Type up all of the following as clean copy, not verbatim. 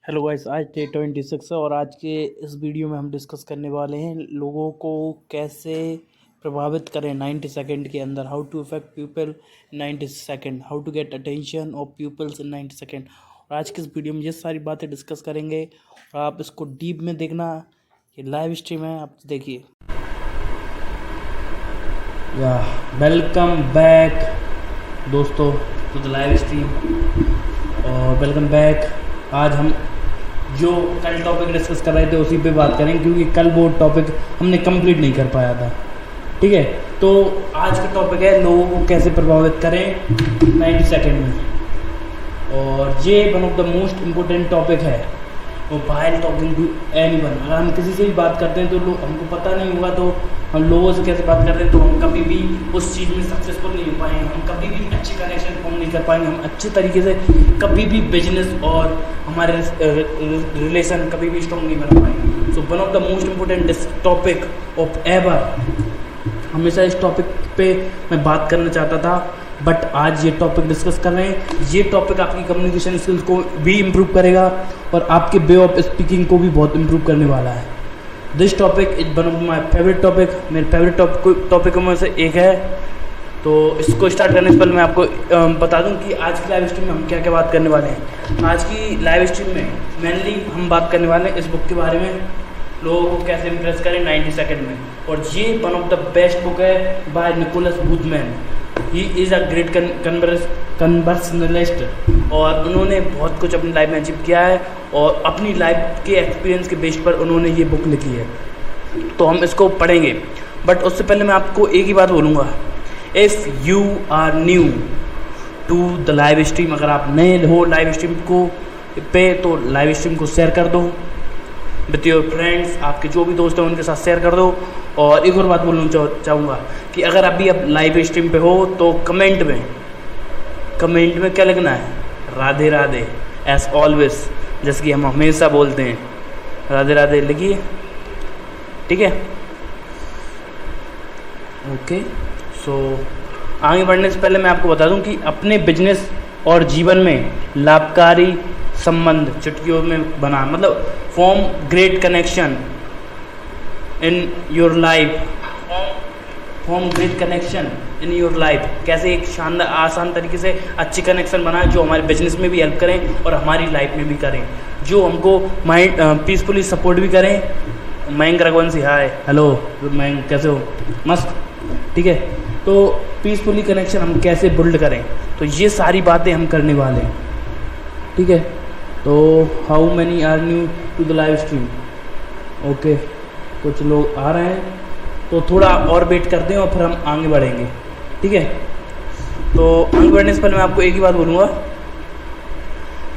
Hello guys, आज day 26 है और आज के इस वीडियो में हम डिस्कस करने वाले हैं लोगों को कैसे प्रभावित करें 90 सेकंड के अंदर। How to affect people 90 second, how to get attention of peoples in 90 second. और आज के इस वीडियो में ये सारी बातें डिस्कस करेंगे और आप इसको डीप में देखना। ये लाइव स्ट्रीम है, आप देखिए। या वेलकम बैक दोस्तों टू द लाइव स्ट्रीम और वेलकम बैक। आज हम जो कल टॉपिक डिस्कस कर रहे थे उसी पे बात करें, क्योंकि कल वो टॉपिक हमने कंप्लीट नहीं कर पाया था। ठीक है, तो आज का टॉपिक है लोगों को कैसे प्रभावित करें 90 सेकंड में। और ये one of the most important topic है। वो व्हाइल टॉकिंग टू एनीवन, अगर हम किसी से भी बात करते हैं तो लोग हमको पता नहीं होगा तो हम लोगों से कैसे बात करते हैं, तो हम कभी भी उस चीज़ में सक्सेसफुल नहीं हो पाएंगे, हम कभी भी अच्छे कनेक्शन फॉर्म नहीं कर पाएंगे, हम अच्छे तरीके से कभी भी बिजनेस और हमारे रिलेशन कभी भी स्ट्रॉन्ग नहीं बन पाएंगे। So one of the most important topic of ever, हमेशा इस टॉपिक पे मैं बात करना चाहता था, बट आज ये टॉपिक डिस्कस कर रहे हैं। ये टॉपिक आपकी कम्युनिकेशन स्किल्स को भी इम्प्रूव करेगा और आपके वे ऑफ स्पीकिंग को भी बहुत इम्प्रूव करने वाला है। This topic is one of my favourite topic, मेरे फेवरेट टॉपिकों में से एक है। तो इसको स्टार्ट करने से पहले मैं आपको बता दूं कि आज की लाइव स्ट्रीम में हम क्या क्या बात करने वाले हैं। आज की लाइव स्ट्रीम में मेनली हम बात करने वाले हैं इस बुक के बारे में, लोगों को कैसे इम्प्रेस करें 90 सेकंड में। और ये one of the best book है by Nicholas Boothman. He is a great conversationalist और उन्होंने बहुत कुछ अपनी लाइफ में अचीव किया है और अपनी लाइफ के एक्सपीरियंस के बेस पर उन्होंने ये बुक लिखी है। तो हम इसको पढ़ेंगे, बट उससे पहले मैं आपको एक ही बात बोलूँगा, if you are new to the live stream, अगर आप नए हो लाइव स्ट्रीम को पे तो लाइव स्ट्रीम को शेयर कर दो विथ योर फ्रेंड्स, आपके जो भी दोस्त हैं उनके साथ शेयर कर दो। और एक और बात बोलना चाहूँगा कि अगर अभी आप लाइव स्ट्रीम पे हो तो कमेंट में क्या लिखना है, राधे राधे एज ऑलवेज, जैसे कि हम हमेशा बोलते हैं, राधे राधे लिखिए। ठीक है, ओके। सो आगे बढ़ने से पहले मैं आपको बता दूं कि अपने बिजनेस और जीवन में लाभकारी संबंध चुटकियों में बना, मतलब form great connection in your life, form great connection in your life. कैसे एक शानदार आसान तरीके से अच्छी कनेक्शन बनाए जो हमारे बिजनेस में भी हेल्प करें और हमारी लाइफ में भी करें, जो हमको माइंड पीसफुली सपोर्ट भी करें। मयंक रघुवंशी, हाय, हेलो मयंक, कैसे हो? मस्त, ठीक है। तो पीसफुली कनेक्शन हम कैसे बिल्ड करें, तो ये सारी बातें हम करने वाले हैं। ठीक है, तो how many are new to the live stream? Okay, कुछ लोग आ रहे हैं तो थोड़ा और वेट करते हैं और फिर हम आगे बढ़ेंगे। ठीक है, तो आगे बढ़ने से पहले मैं आपको एक ही बात बोलूँगा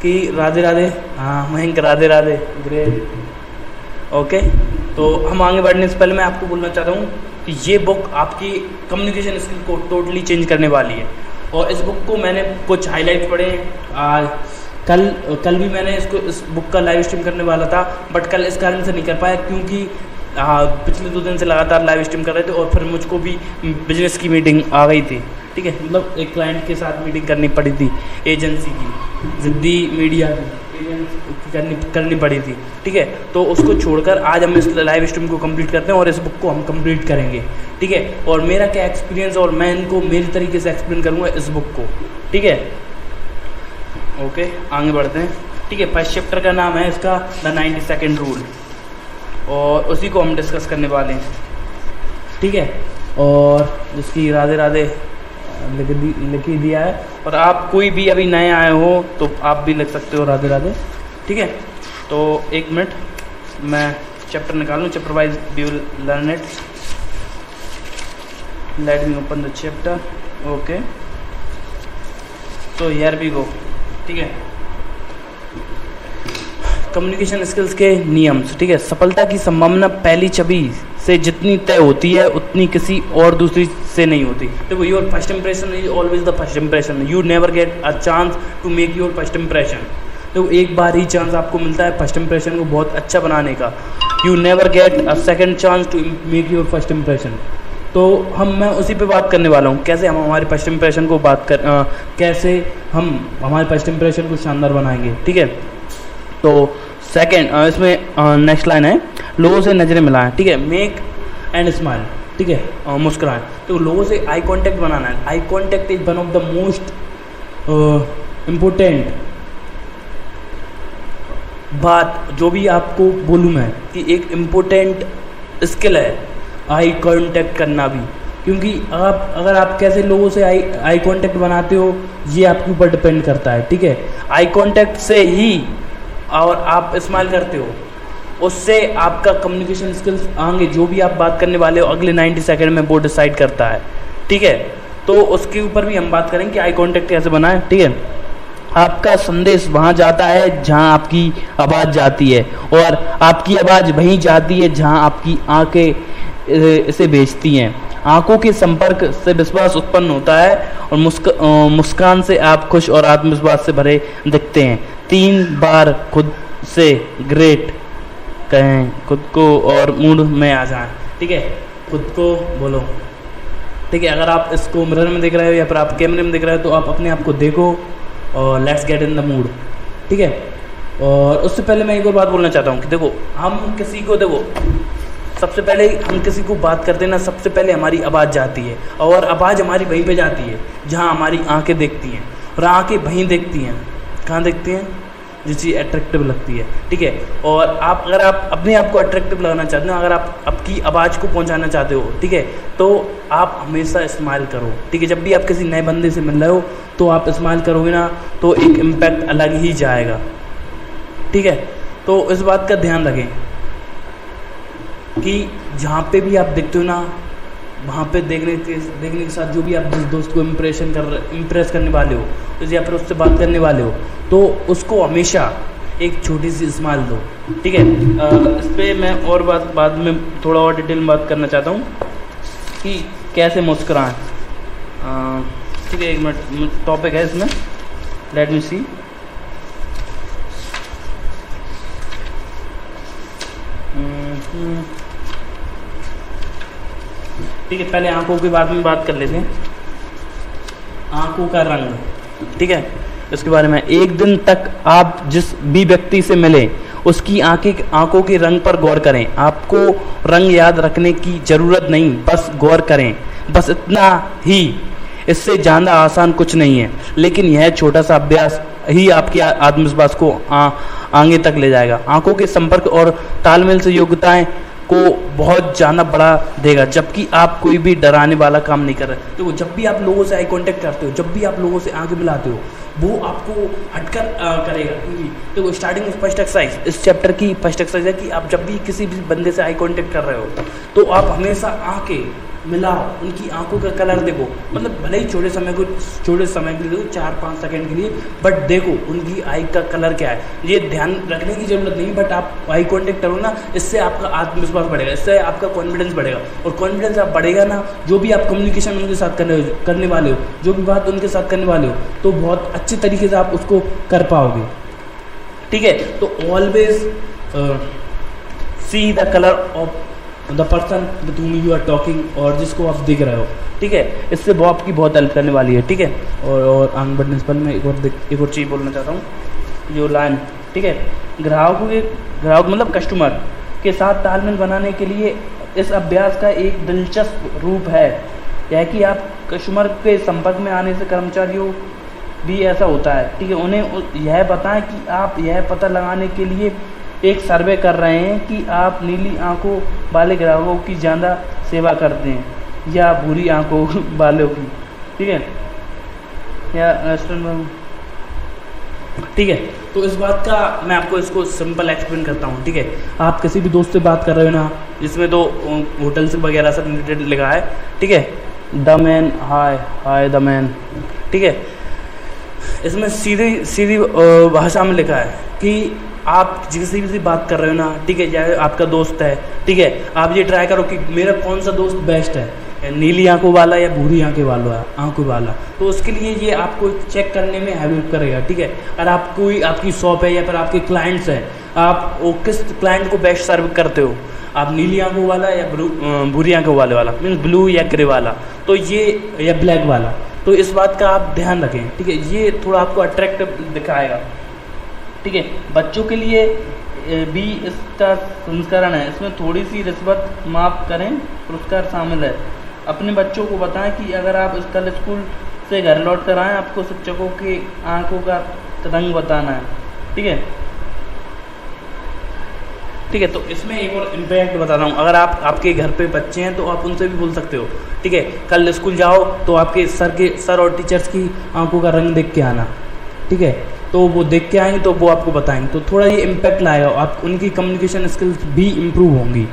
कि राधे राधे। हाँ मयंक, राधे राधे, ग्रेट, ओके। तो हम आगे बढ़ने से पहले मैं आपको बोलना चाहता हूँ कि ये बुक आपकी कम्युनिकेशन स्किल को टोटली चेंज करने वाली है। और इस बुक को मैंने कुछ हाईलाइट्स पढ़े हैं। कल भी मैंने इस बुक का लाइव स्ट्रीम करने वाला था, बट कल इस कारण से नहीं कर पाया क्योंकि पिछले 2 दिन से लगातार लाइव स्ट्रीम कर रहे थे और फिर मुझको भी बिजनेस की मीटिंग आ गई थी। ठीक है, मतलब एक क्लाइंट के साथ मीटिंग करनी पड़ी थी, एजेंसी की, जिद्दी मीडिया की करनी पड़ी थी। ठीक है, तो उसको छोड़कर आज हम इस लाइव स्ट्रीम को कंप्लीट करते हैं और इस बुक को हम कंप्लीट करेंगे। ठीक है, और मेरा क्या एक्सपीरियंस और मैं इनको मेरी तरीके से एक्सप्लेन करूँगा इस बुक को। ठीक है, ओके, आगे बढ़ते हैं। ठीक है, फर्स्ट चैप्टर का नाम है इसका द 90 सेकंड रूल और उसी को हम डिस्कस करने वाले हैं। ठीक है, और जिसकी राधे राधे लिख ही दिया है, और आप कोई भी अभी नए आए हो तो आप भी लिख सकते हो राधे राधे। ठीक है, तो 1 मिनट मैं चैप्टर निकालूँ, chapter wise we will learn it. Let me open the chapter. Okay, तो हियर वी गो। ठीक है, कम्युनिकेशन स्किल्स के नियम्स। ठीक है, सफलता की संभावना पहली छवि से जितनी तय होती है उतनी किसी और दूसरी से नहीं होती। देखो, your first impression is always the first impression, you never get a chance to make your first impression. तो एक बार ही चांस आपको मिलता है फर्स्ट इंप्रेशन को बहुत अच्छा बनाने का। You never get a second chance to make your first impression. तो मैं उसी पे बात करने वाला हूँ, कैसे हम हमारे फर्स्ट इंप्रेशन को कैसे हम हमारे फर्स्ट इंप्रेशन को शानदार बनाएंगे। ठीक है, तो सेकंड इसमें नेक्स्ट लाइन है, लोगों से नज़रें मिलाएं, ठीक है, मेक एंड स्माइल, ठीक है, मुस्कुराएं। तो लोगों से आई कांटेक्ट बनाना है। Eye contact is one of the most important बात जो भी आपको बोलूँ मैं कि एक इम्पोर्टेंट स्किल है आई कांटेक्ट करना भी, क्योंकि अगर आप कैसे लोगों से आई कांटेक्ट बनाते हो ये आपके ऊपर डिपेंड करता है, ठीक है। आई कांटेक्ट से ही और आप स्माइल करते हो, उससे आपका कम्युनिकेशन स्किल्स आएंगे, जो भी आप बात करने वाले हो अगले 90 सेकंड में वो डिसाइड करता है, ठीक है। तो उसके ऊपर भी हम बात करेंगे कि आई कांटेक्ट कैसे बनाएं, ठीक है। आपका संदेश वहाँ जाता है जहाँ आपकी आवाज़ जाती है, और आपकी आवाज़ वहीं जाती है जहाँ आपकी आंखें इसे भेजती हैं। आंखों के संपर्क से विश्वास उत्पन्न होता है और मुस्कान से आप खुश और आत्मविश्वास से भरे दिखते हैं। 3 बार खुद से ग्रेट कहें, खुद को और मूड में आ जाएं, ठीक है। खुद को बोलो, ठीक है। अगर आप इसको मिरर में देख रहे हो या फिर आप कैमरे में देख रहे हो तो आप अपने आप को देखो और let's get in the mood, ठीक है। और उससे पहले मैं एक और बात बोलना चाहता हूँ कि देखो, हम किसी को देखो, सबसे पहले हम किसी को बात करते हैं ना, सबसे पहले हमारी आवाज़ जाती है, और आवाज़ हमारी वहीं पे जाती है जहाँ हमारी आंखें देखती हैं, और आंखें वहीं देखती हैं, कहाँ देखती हैं, जो चीज़ अट्रैक्टिव लगती है, ठीक है। और अगर आप अपने आप को अट्रैक्टिव लगाना चाहते हो, अगर आप आपकी आवाज़ को पहुंचाना चाहते हो, ठीक है, तो आप हमेशा स्माइल करो, ठीक है। जब भी आप किसी नए बंदे से मिल रहे हो तो आप स्माइल करोगे ना तो एक इम्पैक्ट अलग ही जाएगा, ठीक है। तो इस बात का ध्यान रखें कि जहाँ पे भी आप देखते हो ना, वहाँ पे देखने के साथ जो भी आप जिस दोस्त को इम्प्रेस करने वाले हो या फिर उससे बात करने वाले हो, तो उसको हमेशा एक छोटी सी स्माइल दो, ठीक है। इस पर मैं और बाद में थोड़ा और डिटेल में बात करना चाहता हूँ कि कैसे मुस्कुराएं, ठीक है। 1 मिनट टॉपिक है इसमें, लेट मी सी। ठीक है, पहले आंखों के बारे में बात कर लेते हैं। आंखों का रंग, ठीक है, इसके बारे में। एक दिन तक आप जिस भी व्यक्ति से मिले उसकी आंखों के रंग पर गौर करें। आपको रंग याद रखने की जरूरत नहीं, बस गौर करें, बस इतना ही। इससे ज़्यादा आसान कुछ नहीं है, लेकिन यह छोटा सा अभ्यास ही आपके आत्मविश्वास को आगे तक ले जाएगा। आंखों के संपर्क और तालमेल से योग्यताएं को बहुत ज़्यादा बढ़ा देगा, जबकि आप कोई भी डराने वाला काम नहीं कर रहे। देखो, जब भी आप लोगों से आई कांटेक्ट करते हो, जब भी आप लोगों से आंखें मिलाते हो, वो आपको हटकर करेगा, क्योंकि देखो स्टार्टिंग में फर्स्ट एक्सरसाइज, इस चैप्टर की फर्स्ट एक्सरसाइज है कि आप जब भी किसी भी बंदे से आई कांटेक्ट कर रहे हो तो आप हमेशा आंखें मिलाओ, उनकी आंखों का कलर देखो, मतलब भले ही छोटे समय के लिए देखो, 4-5 सेकंड के लिए, बट देखो उनकी आई का कलर क्या है। ये ध्यान रखने की जरूरत नहीं, बट आप आई कांटेक्ट करो ना, इससे आपका आत्मविश्वास बढ़ेगा, इससे आपका कॉन्फिडेंस बढ़ेगा, और कॉन्फिडेंस आप बढ़ेगा ना, जो भी आप कम्युनिकेशन उनके साथ करने वाले हो, जो भी बात उनके साथ करने वाले हो, तो बहुत अच्छे तरीके से आप उसको कर पाओगे, ठीक है। तो always see the colour of the person with whom you are talking, और जिसको आप दिख रहे हो, ठीक है, इससे वो आपकी बहुत हेल्प करने वाली है, ठीक है। और आगे बढ़ने से पहले मैं एक और चीज़ बोलना चाहता हूँ, जो लाइन, ठीक है, ग्राहक मतलब कस्टमर के साथ तालमेल बनाने के लिए इस अभ्यास का एक दिलचस्प रूप है यह कि आप कस्टमर के संपर्क में आने से कर्मचारियों भी ऐसा होता है, ठीक है, उन्हें यह बताएं कि आप यह पता लगाने के लिए एक सर्वे कर रहे हैं कि आप नीली आंखों वाले ग्राहकों की ज़्यादा सेवा करते हैं या भूरी आंखों वालों की, ठीक है, या रेस्टोरेंट, ठीक है। तो इस बात का मैं आपको इसको सिंपल एक्सप्लेन करता हूँ, ठीक है। आप किसी भी दोस्त से बात कर रहे हो ना, जिसमें तो होटल से वगैरह से रिलेटेड लिखा है, ठीक है, the man, hi the man, ठीक है। इसमें सीधी भाषा में लिखा है कि आप जिससे भी बात कर रहे हो ना, ठीक है, चाहे आपका दोस्त है, ठीक है, आप ये ट्राई करो कि मेरा कौन सा दोस्त बेस्ट है, नीली आंखों वाला या भूरी आंखों वाला, तो उसके लिए ये आपको चेक करने में हेल्प करेगा, ठीक है। अगर आप कोई आपकी शॉप है या फिर आपके क्लाइंट्स हैं, आप वो किस क्लाइंट को बेस्ट सर्व करते हो, आप नीली आंखों वाला या भूरी आंखों वाला, मीन्स ब्लू या ग्रे वाला, तो ये या ब्लैक वाला, तो इस बात का आप ध्यान रखें, ठीक है। ये थोड़ा आपको अट्रैक्टिव दिखाएगा, ठीक है। बच्चों के लिए भी इसका संस्करण है, इसमें थोड़ी सी रिश्वत माफ़ करें पुरस्कार शामिल है। अपने बच्चों को बताएं कि अगर आप कल स्कूल से घर लौट कर आएँ, आपको शिक्षकों की आंखों का रंग बताना है। ठीक है, ठीक है। तो इसमें एक और इम्पैक्ट बता रहा हूँ, अगर आपके घर पे बच्चे हैं तो आप उनसे भी बोल सकते हो। ठीक है, कल स्कूल जाओ तो आपके सर और टीचर्स की आंखों का रंग देख के आना। ठीक है, तो वो देख के आएंगे तो वो आपको बताएंगे, तो थोड़ा ये इम्पैक्ट लाएगा, आप उनकी कम्युनिकेशन स्किल्स भी इम्प्रूव होंगी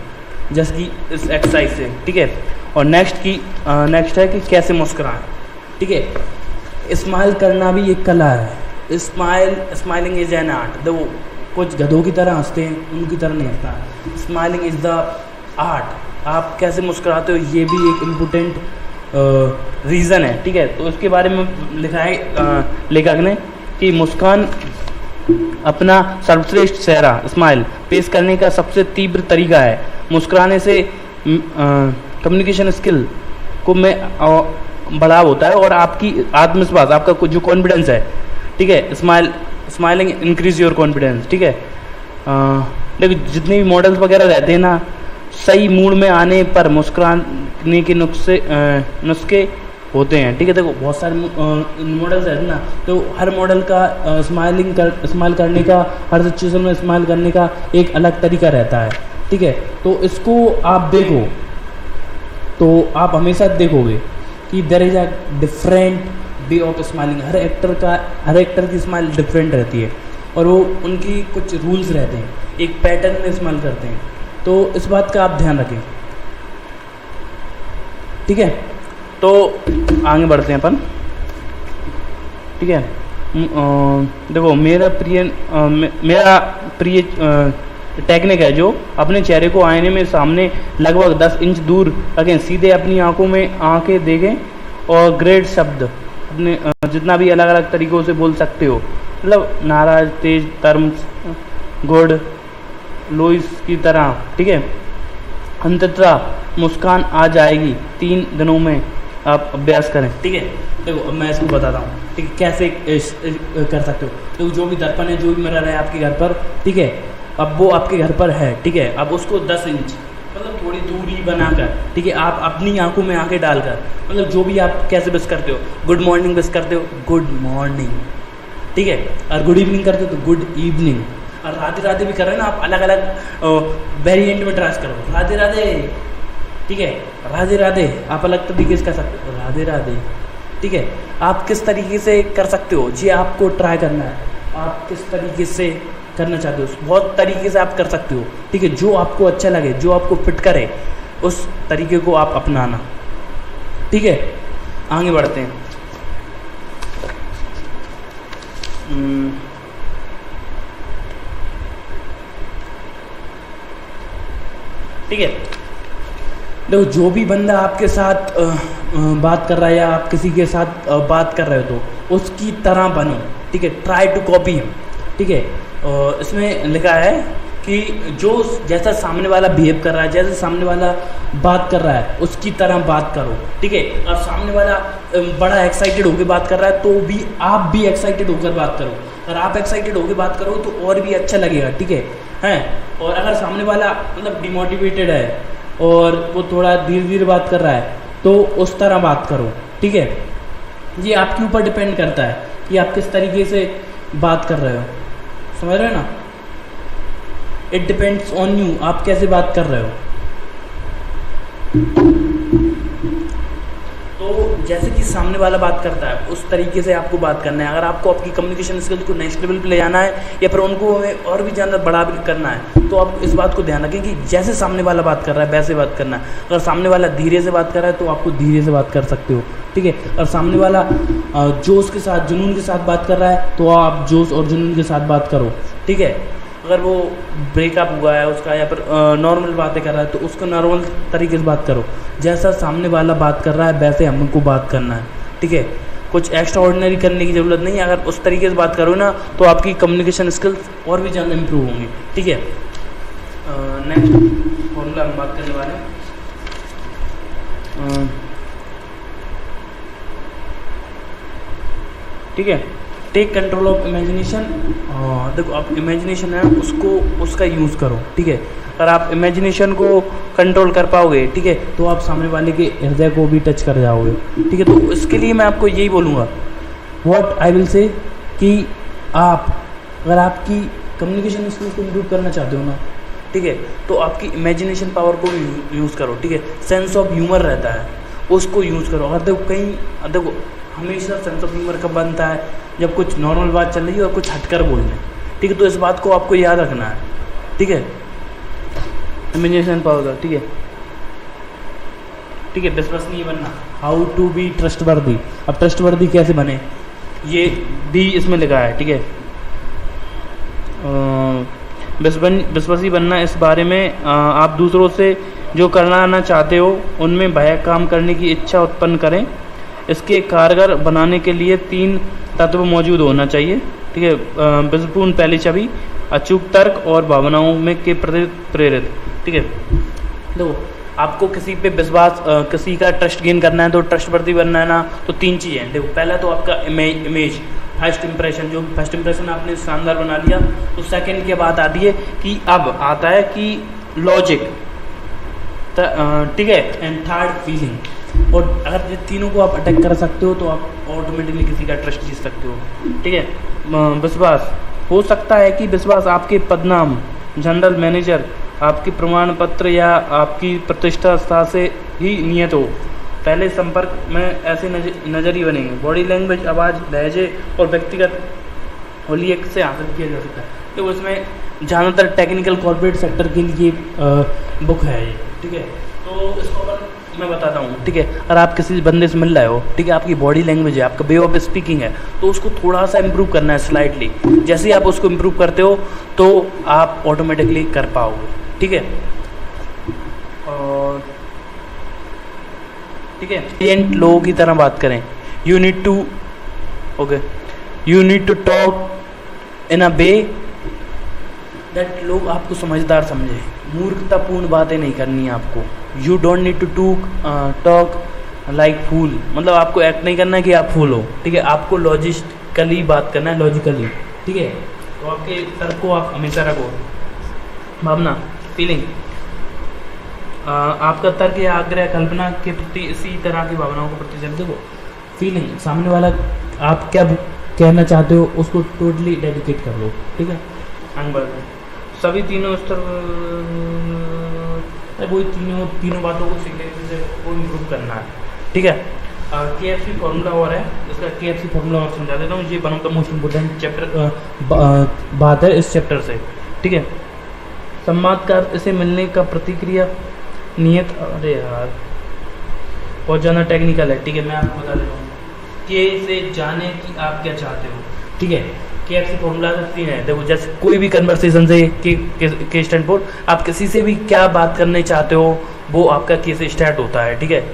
जैसे कि इस एक्सरसाइज से। ठीक है, और नेक्स्ट है कि कैसे मुस्कुराएं। ठीक है, स्माइल करना भी एक कला है। Smiling is an art. देखो, कुछ गधों की तरह हंसते हैं, उनकी तरह नहीं हंसता। Smiling is the art. आप कैसे मुस्कुराते हो ये भी एक इम्पोर्टेंट रीज़न है। ठीक है, तो इसके बारे में लिखा है लेखक ने कि मुस्कान अपना सर्वश्रेष्ठ चेहरा स्माइल पेश करने का सबसे तीव्र तरीका है। मुस्कुराने से कम्युनिकेशन स्किल को में बढ़ाव होता है और आपकी आत्मविश्वास, आपका जो कॉन्फिडेंस है। ठीक है, स्माइलिंग इंक्रीज योर कॉन्फिडेंस। ठीक है, लेकिन जितने भी मॉडल्स वगैरह रहते हैं ना, सही मूड में आने पर मुस्कुराने के नुस्खे होते हैं। ठीक है, देखो बहुत सारे मॉडल्स हैं ना, तो हर मॉडल का स्माइल करने का, हर सिचुएशन में स्माइल करने का एक अलग तरीका रहता है। ठीक है, तो इसको आप देखो तो आप हमेशा देखोगे कि there is a different way of smiling. हर एक्टर की स्माइल डिफरेंट रहती है और वो उनकी कुछ रूल्स रहते हैं, एक पैटर्न में स्माइल करते हैं, तो इस बात का आप ध्यान रखें। ठीक है, तो आगे बढ़ते हैं अपन। ठीक है, देखो मेरा प्रिय टेक्निक है जो अपने चेहरे को आईने में सामने लगभग 10 इंच दूर रखें, सीधे अपनी आंखों में आंखें देखें और ग्रेट शब्द अपने जितना भी अलग अलग तरीक़ों से बोल सकते हो, मतलब नाराज, तेज, टर्म्स, गुड, लुइस की तरह। ठीक है, अंततः मुस्कान आ जाएगी। 3 दिनों में आप अभ्यास करें। ठीक है, देखो अब मैं इसको बताता हूँ। ठीक है, कैसे कर सकते हो। तो जो भी दर्पण है, जो भी मिरर है आपके घर पर, ठीक है, अब वो आपके घर पर है। ठीक है, अब उसको 10 इंच मतलब थोड़ी दूरी बनाकर, ठीक है, आप अपनी आंखों में आंखें डालकर, मतलब जो भी आप कैसे विश करते हो, गुड मॉर्निंग विश करते हो, गुड मॉर्निंग। ठीक है, और गुड इवनिंग करते हो तो गुड इवनिंग, और राधे राधे भी कर रहे हैं ना आप, अलग अलग वेरिएंट में ट्रांस करो, राधे राधे। ठीक है, राधे राधे आप अलग तरीके से कर सकते हो, राधे राधे। ठीक है, आप किस तरीके से कर सकते हो जी, आपको ट्राई करना है, आप किस तरीके से करना चाहते हो, बहुत तरीके से आप कर सकते हो। ठीक है, जो आपको अच्छा लगे, जो आपको फिट करे, उस तरीके को आप अपनाना। ठीक है, आगे बढ़ते हैं। ठीक है, देखो जो भी बंदा आपके साथ बात कर रहा है या आप किसी के साथ बात कर रहे हो तो उसकी तरह बनो। ठीक है, ट्राई टू कॉपी हिम। ठीक है, इसमें लिखा है कि जो जैसा सामने वाला बिहेव कर रहा है, जैसे सामने वाला बात कर रहा है, उसकी तरह बात करो। ठीक है, और सामने वाला बड़ा एक्साइटेड होकर बात कर रहा है तो भी आप भी एक्साइटेड होकर बात करो, और आप एक्साइटेड होकर बात करो तो और भी अच्छा लगेगा। ठीक है हैं, और अगर सामने वाला मतलब डिमोटिवेटेड है और वो थोड़ा धीरे धीरे बात कर रहा है तो उस तरह बात करो। ठीक है, ये आपके ऊपर डिपेंड करता है कि आप किस तरीके से बात कर रहे हो, समझ रहे हो ना। इट डिपेंड्स ऑन यू, आप कैसे बात कर रहे हो। तो जैसे कि सामने वाला बात करता है उस तरीके से आपको बात करना है। अगर आपको आपकी कम्युनिकेशन स्किल्स को नेक्स्ट लेवल पे ले जाना है या फिर उनको और भी ज़्यादा बड़ा भी करना है, तो आप इस बात को ध्यान रखें कि जैसे सामने वाला बात कर रहा है वैसे बात करना है। अगर सामने वाला धीरे से बात कर रहा है तो आपको धीरे से बात कर सकते हो। ठीक है, और सामने वाला जोश के साथ, जुनून के साथ बात कर रहा है तो आप जोश और जुनून के साथ बात करो। ठीक है, अगर वो ब्रेकअप हुआ है उसका या फिर नॉर्मल बातें कर रहा है तो उसको नॉर्मल तरीके से बात करो। जैसा सामने वाला बात कर रहा है वैसे हमको बात करना है। ठीक है, कुछ एक्स्ट्रा ऑर्डिनरी करने की ज़रूरत नहीं है। अगर उस तरीके से बात करो ना तो आपकी कम्युनिकेशन स्किल्स और भी ज़्यादा इम्प्रूव होंगी। ठीक है, नेक्स्ट फॉर्मूला हम बात करने वाले हैं। Take control of imagination. देखो आप इमेजिनेशन है उसका यूज़ करो, ठीक है। अगर आप इमेजिनेशन को कंट्रोल कर पाओगे, ठीक है, तो आप सामने वाले के हृदय को भी टच कर जाओगे, ठीक है। तो इसके लिए मैं आपको यही बोलूँगा, व्हाट आई विल से, कि आप अगर आपकी कम्युनिकेशन स्किल्स को इम्प्रूव करना चाहते हो ना, ठीक है, तो आपकी इमेजिनेशन पावर को भी यूज़ करो, ठीक है। सेंस ऑफ ह्यूमर रहता है, उसको यूज़ करो। अगर देखो हमेशा सेंस ऑफ ह्यूमर कब बनता है, जब कुछ नॉर्मल बात चल रही है और कुछ हटकर बोल रहे हैं, ठीक है। तो इस बात को आपको याद रखना है, ठीक है। इमेजिनेशन पावर का, ठीक है, ठीक है। विश्वसनीय बनना, हाउ टू बी ट्रस्टवर्दी। अब ट्रस्टवर्दी कैसे बने, ये डी इसमें लिखा है, ठीक है। विश्वासी बनना, इस बारे में आप दूसरों से जो करना चाहते हो उनमें भय काम करने की इच्छा उत्पन्न करें। इसके कारगर बनाने के लिए 3 तत्व मौजूद होना चाहिए, ठीक है। विश्वपूर्ण पहली छवि, अचूक तर्क और भावनाओं में के प्रति प्रेरित, ठीक है। देखो आपको किसी पे विश्वास, किसी का ट्रस्ट गेन करना है, तो ट्रस्टवर्दी बनना है ना, तो 3 चीज़ें हैं। देखो पहला तो आपका इमेज, फर्स्ट इंप्रेशन, जो फर्स्ट इंप्रेशन आपने शानदार बना लिया, तो सेकंड के बाद आती है कि अब आता है कि लॉजिक, ठीक है, एंड थर्ड फीलिंग। और अगर ये तीनों को आप अटैक कर सकते हो तो आप ऑटोमेटिकली किसी का ट्रस्ट जीत सकते हो, ठीक है। विश्वास, हो सकता है कि विश्वास आपके पदनाम, जनरल मैनेजर, आपके प्रमाण पत्र या आपकी प्रतिष्ठा से ही नियत हो। पहले संपर्क में ऐसे नज़रिए बनेंगे। बॉडी लैंग्वेज, आवाज़, लहजे और व्यक्तिगत होलियक से हासिल किया जा सकता है। तो इसमें ज़्यादातर टेक्निकल कॉर्पोरेट सेक्टर के लिए बुक है ये, ठीक है। तो इसको मैं बताता हूँ, ठीक है। अगर आप किसी बंदे से मिल रहे हो, ठीक है, आपकी बॉडी लैंग्वेज है, आपका वे ऑफ स्पीकिंग है, तो उसको थोड़ा सा इम्प्रूव करना है स्लाइटली। जैसे ही आप उसको इम्प्रूव करते हो तो आप ऑटोमेटिकली कर पाओगे, ठीक है। और ठीक है, इंटेलिजेंट लोगों की तरह बात करें। You need to talk in a way that लोग आपको समझदार समझे। मूर्खतापूर्ण बातें नहीं करनी है आपको। You don't need to talk like fool, मतलब आपको एक्ट नहीं करना है कि आप फूल हो, ठीक है। आपको लॉजिकली बात करना है, लॉजिकली, ठीक है। तो आपके तर्क को आप हमेशा रखो। भावना, फीलिंग, आपका तर्क या आग्रह कल्पना के प्रति इसी तरह की भावनाओं को प्रति देखो। फीलिंग, सामने वाला आप क्या कहना चाहते हो उसको टोटली डेडिकेट कर लो, ठीक है। सभी तीनों स्तर, वही तीनों बातों को सीखने को इम्प्रूव करना है, ठीक है। KFC फॉर्मूला और है, इसका KFC फॉर्मूला और समझा देता हूँ। ये one of the most important chapter बात है इस चैप्टर से, ठीक है। संवाद का इसे मिलने का प्रतिक्रिया नियत, अरे यार बहुत ज़्यादा टेक्निकल है, ठीक है। मैं आपको बता देता हूँ के से जाने कि आप क्या चाहते हो, ठीक है। KFC फॉर्मूला का 3 है। देखो जैसे कोई भी कन्वर्सेशन से के स्टैंड फॉर, आप किसी से भी क्या बात करने चाहते हो वो आपका के से स्टार्ट होता है, ठीक है।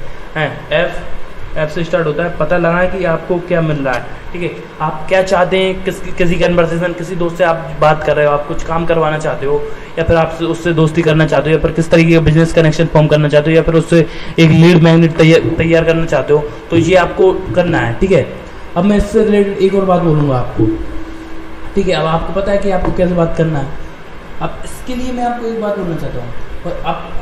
एफ से स्टार्ट होता है। पता लगा कि आपको क्या मिल रहा है, ठीक है। आप क्या चाहते हैं, किसी कन्वर्सेशन, किसी दोस्त से आप बात कर रहे हो, आप कुछ काम करवाना चाहते हो, या फिर आप उससे दोस्ती करना चाहते हो, या फिर किस तरीके का बिजनेस कनेक्शन फॉर्म करना चाहते हो, या फिर उससे एक लीड मैग्नेट तैयार करना चाहते हो, तो ये आपको करना है, ठीक है। अब मैं इससे रिलेटेड एक और बात बोलूँगा आपको, ठीक है। अब आपको पता है कि आपको कैसे बात करना है। अब इसके लिए मैं आपको एक बात बोलना चाहता हूँ, और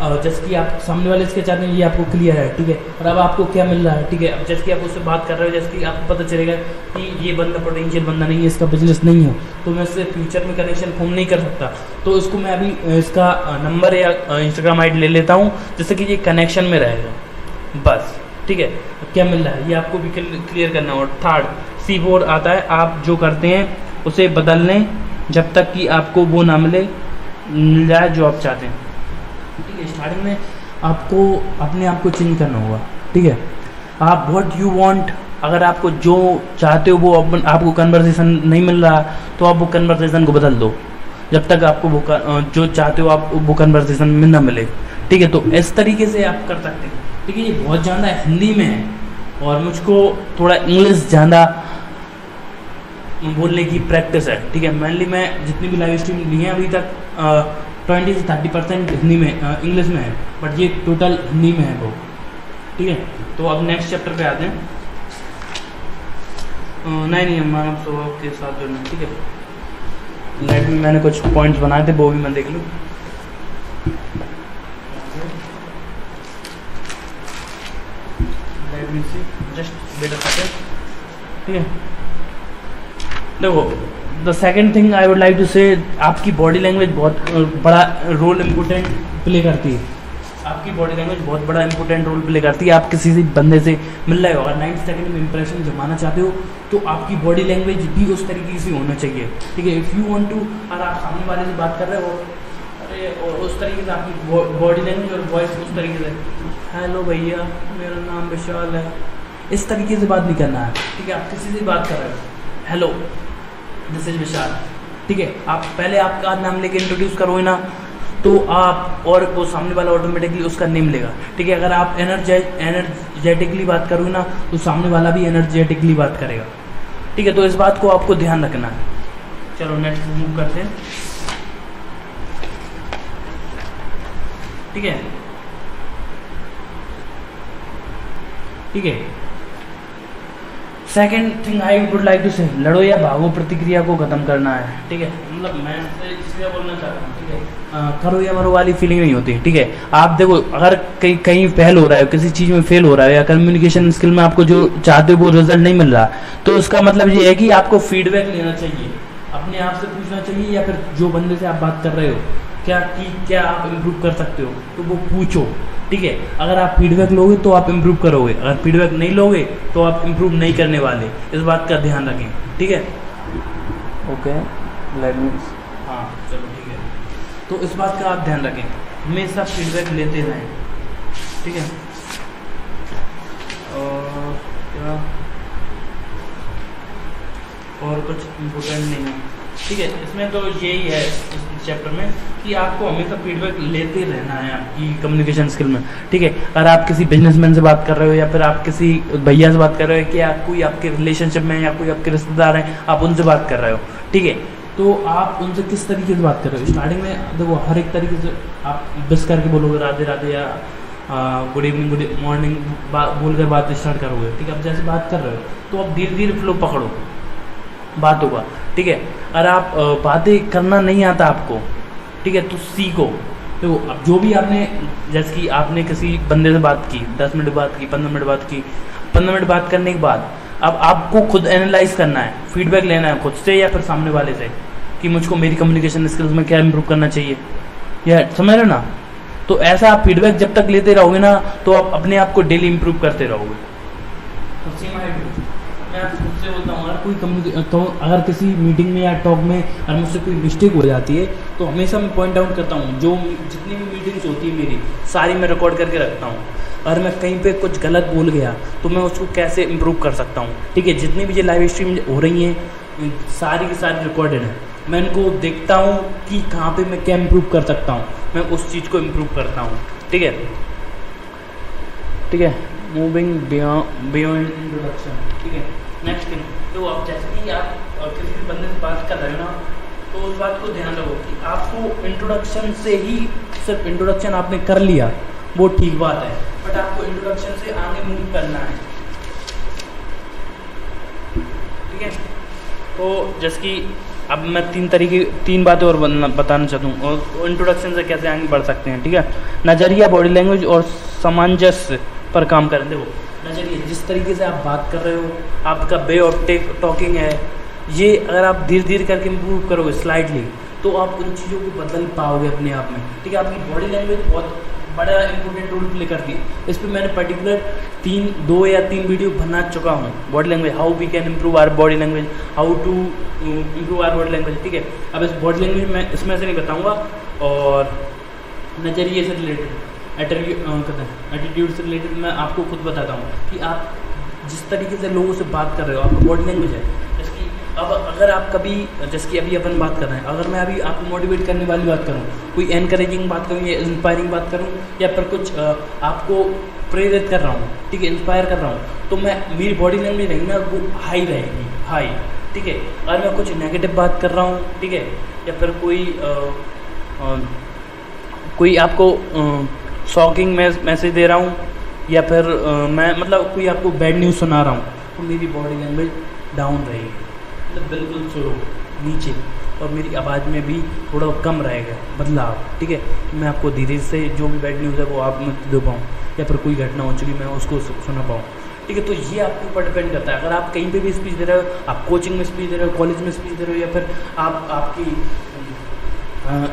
अब जैसे कि आप सामने वाले इसके चाहते हैं, ये आपको क्लियर है, ठीक है। और अब आपको क्या मिल रहा है, ठीक है। अब जैसे कि आप उससे बात कर रहे हो, जैसे कि आपको पता चलेगा कि ये बंदा पोटेंशियल बंदा नहीं है, इसका बिजनेस नहीं हो, तो मैं इससे फ्यूचर में कनेक्शन फॉर्म नहीं कर सकता। तो इसको मैं अभी इसका नंबर या इंस्टाग्राम ID ले लेता हूँ, जिससे कि ये कनेक्शन में रहेगा, बस, ठीक है। क्या मिल रहा है ये आपको भी क्लियर करना। और थर्ड C4 आता है, आप जो करते हैं उसे बदल लें जब तक कि आपको वो ना मिल जाए जो आप चाहते हैं, ठीक है। स्टार्टिंग में आपको अपने आप को चेंज करना होगा, ठीक है। आप व्हाट यू वांट, अगर आपको जो चाहते हो वो आपको कन्वर्सेशन नहीं मिल रहा, तो आप वो कन्वर्सेशन को बदल दो जब तक आपको वो जो चाहते हो आप वो कन्वर्सेशन में ना मिले, ठीक है। तो इस तरीके से आप कर सकते हैं, ठीक है। ये बहुत ज़्यादा हिंदी में है और मुझको थोड़ा इंग्लिश ज़्यादा बोलने की प्रैक्टिस है, ठीक है। मेनली मैं जितनी भी लाइव स्ट्रीम ली है अभी तक 20 से 30% हिंदी में, इंग्लिश में है, बट ये टोटल हिंदी में है वो, ठीक है। तो अब नेक्स्ट चैप्टर पे आते हैं। नहीं मानव स्वभाव के साथ जुड़ना, ठीक है। लाइट में मैंने कुछ पॉइंट्स बनाए थे, वो भी मैं देख लूँ। लाइट में से जस्ट वेट अ सेकंड, ठीक है। देखो, the second thing I would like to say, आपकी बॉडी लैंग्वेज बहुत बड़ा रोल इम्पोर्टेंट प्ले करती है। आपकी बॉडी लैंग्वेज बहुत बड़ा इंपॉर्टेंट रोल प्ले करती है। आप किसी से बंदे से मिल रहे हो, अगर 90 सेकंड में इंप्रेशन जमाना चाहते हो तो आपकी बॉडी लैंग्वेज भी उस तरीके से होना चाहिए, ठीक है। इफ़ यू वांट टू, अगर आप सामने वाले से बात कर रहे हो अरे और उस तरीके से आपकी बॉडी लैंग्वेज और वॉइस उस तरीके से, हेलो भैया मेरा नाम विशाल है, इस तरीके से बात नहीं करना है, ठीक है। आप किसी से बात कर रहे हो, हेलो दिस इज विशाल, ठीक है। आप पहले आपका नाम लेके इंट्रोड्यूस करोगे ना, तो आप और वो सामने वाला ऑटोमेटिकली उसका नेम लेगा, ठीक है। अगर आप एनर्जेटिकली बात करोगे ना, तो सामने वाला भी एनर्जेटिकली बात करेगा, ठीक है। तो इस बात को आपको ध्यान रखना है। चलो नेक्स्ट मूव करते हैं, ठीक है, ठीक है। Second thing I would like to say, लड़ो या भागो प्रतिक्रिया को खत्म करना है, ठीक है। मतलब मैं इसलिए बोलना चाहता हूँ, ठीक है, करो या मरो वाली फीलिंग नहीं होती, ठीक है। आप देखो, अगर कहीं फेल हो रहा है, किसी चीज़ में फेल हो रहा है, या कम्युनिकेशन स्किल में आपको जो चाहते हो वो रिजल्ट नहीं मिल रहा, तो उसका मतलब ये है कि आपको फीडबैक लेना चाहिए, अपने आप से पूछना चाहिए, या फिर जो बंदे से आप बात कर रहे हो क्या आप इम्प्रूव कर सकते हो, तो वो पूछो, ठीक है। अगर आप फीडबैक लोगे तो आप इम्प्रूव करोगे, अगर फीडबैक नहीं लोगे तो आप इम्प्रूव नहीं करने वाले, इस बात का ध्यान रखें, ठीक है। ओके, लेट मी, हाँ चलो ठीक है। तो इस बात का आप ध्यान रखें, हमेशा फीडबैक लेते रहें, ठीक है। और क्या, और कुछ इम्पोर्टेंट नहीं है, ठीक है। इसमें तो यही है इस चैप्टर में कि आपको हमेशा फीडबैक लेते रहना है आपकी कम्युनिकेशन स्किल में, ठीक है। अगर आप किसी बिजनेसमैन से बात कर रहे हो, या फिर आप किसी भैया से बात कर रहे हो, कि आप कोई आपके रिलेशनशिप में या कोई आपके रिश्तेदार हैं, आप उनसे बात कर रहे हो, ठीक है, तो आप उनसे किस तरीके से बात कर रहे हो। स्टार्टिंग में देखो, हर एक तरीके से आप बिस करके बोलोगे राधे राधे, या गुड इवनिंग गुड मॉर्निंग बोलकर बात स्टार्ट करोगे, ठीक है। अब जैसे बात कर रहे हो तो आप धीरे धीरे फ्लो पकड़ो, बात होगा, ठीक है। अगर आप बातें करना नहीं आता आपको, ठीक है, तो सीखो। तो अब जो भी आपने, जैसे कि आपने किसी बंदे से बात की, 10 मिनट बात की, 15 मिनट बात की, 15 मिनट बात करने के बाद अब आपको खुद एनालाइज करना है, फीडबैक लेना है खुद से या फिर सामने वाले से, कि मुझको मेरी कम्युनिकेशन स्किल्स में क्या इंप्रूव करना चाहिए, या समझ रहे हो ना। तो ऐसा आप फीडबैक जब तक लेते रहोगे ना, तो आप अपने आप को डेली इंप्रूव करते रहोगे। तो मैं आपसे खुद से बोलता हूँ, अगर किसी मीटिंग में या टॉक में अगर मुझसे कोई मिस्टेक हो जाती है, तो हमेशा मैं पॉइंट आउट करता हूँ। जो जितनी भी मीटिंग्स होती है मेरी, सारी मैं रिकॉर्ड करके रखता हूँ। अगर मैं कहीं पे कुछ गलत बोल गया तो मैं उसको कैसे इम्प्रूव कर सकता हूँ, ठीक है। जितनी भी ये लाइव स्ट्रीम हो रही हैं, सारी की सारी रिकॉर्डेड है। मैं इनको देखता हूँ कि कहाँ पे मैं क्या इम्प्रूव कर सकता हूँ, मैं उस चीज़ को इम्प्रूव करता हूँ, ठीक है, ठीक है। मूविंग बियॉन्ड इंट्रोडक्शन, ठीक है। नेक्स्ट थिंग, तो आप जैसे कि आप किसी भी बंदे से बात कर रहे हो ना, तो उस बात को ध्यान रखो कि आपको इंट्रोडक्शन से ही, सिर्फ इंट्रोडक्शन आपने कर लिया वो ठीक बात है, बट आपको इंट्रोडक्शन से आगे मूव करना है, ठीक है। तो जैसे कि अब मैं तीन बातें और बताना चाहता हूँ, और इंट्रोडक्शन से कैसे आगे बढ़ सकते हैं, ठीक है। नज़रिया, बॉडी लैंग्वेज और सामंजस्य पर काम करें। देखो, नज़रिए, जिस तरीके से आप बात कर रहे हो, आपका वे ऑफ टॉकिंग है, ये अगर आप धीरे धीरे करके इम्प्रूव करोगे स्लाइडली, तो आप उन चीज़ों को बदल पाओगे अपने आप में, ठीक है। आपकी बॉडी लैंग्वेज बहुत बड़ा इंपॉर्टेंट रोल प्ले करती है। इस पर मैंने पर्टिकुलर 2 या 3 वीडियो बना चुका हूँ। Body language, how we can improve our body language, how to improve our body language, ठीक है। अब इस बॉडी लैंग्वेज मैं इसमें से नहीं बताऊँगा, और नज़रिए से रिलेटेड, एटीट्यूड से रिलेटेड मैं आपको खुद बताता हूँ कि आप जिस तरीके से लोगों से बात कर रहे हो, आपका बॉडी लैंग्वेज है। जैसे कि अब अगर आप कभी, जैसे कि अभी अपन बात कर रहे हैं, अगर मैं अभी आपको मोटिवेट करने वाली बात करूँ, कोई एनकरेजिंग बात करूँ या इंस्पायरिंग बात करूँ, या फिर कुछ आपको प्रेरित कर रहा हूँ, ठीक है, इंस्पायर कर रहा हूँ, तो मैं, मेरी बॉडी लैंग्वेज रहेगी ना, वो हाई रहेगी, हाई, ठीक है। अगर मैं कुछ नेगेटिव बात कर रहा हूँ, ठीक है, या फिर कोई आपको शॉकिंग मैसेज दे रहा हूँ, या फिर मैं मतलब कोई आपको बैड न्यूज़ सुना रहा हूँ, तो मेरी बॉडी लैंग्वेज डाउन रहेगी, मतलब बिल्कुल स्लो नीचे, और मेरी आवाज़ में भी थोड़ा कम रहेगा बदलाव। ठीक है, मैं आपको धीरे से जो भी बैड न्यूज़ है वो आप में दे पाऊँ, या फिर कोई घटना हो चुकी मैं उसको सुना पाऊँ। ठीक है, तो ये आपके ऊपर डिपेंड करता है। अगर आप कहीं पे भी स्पीच दे रहे हो, आप कोचिंग में स्पीच दे रहे हो, कॉलेज में स्पीच दे रहे हो, या फिर आप आपकी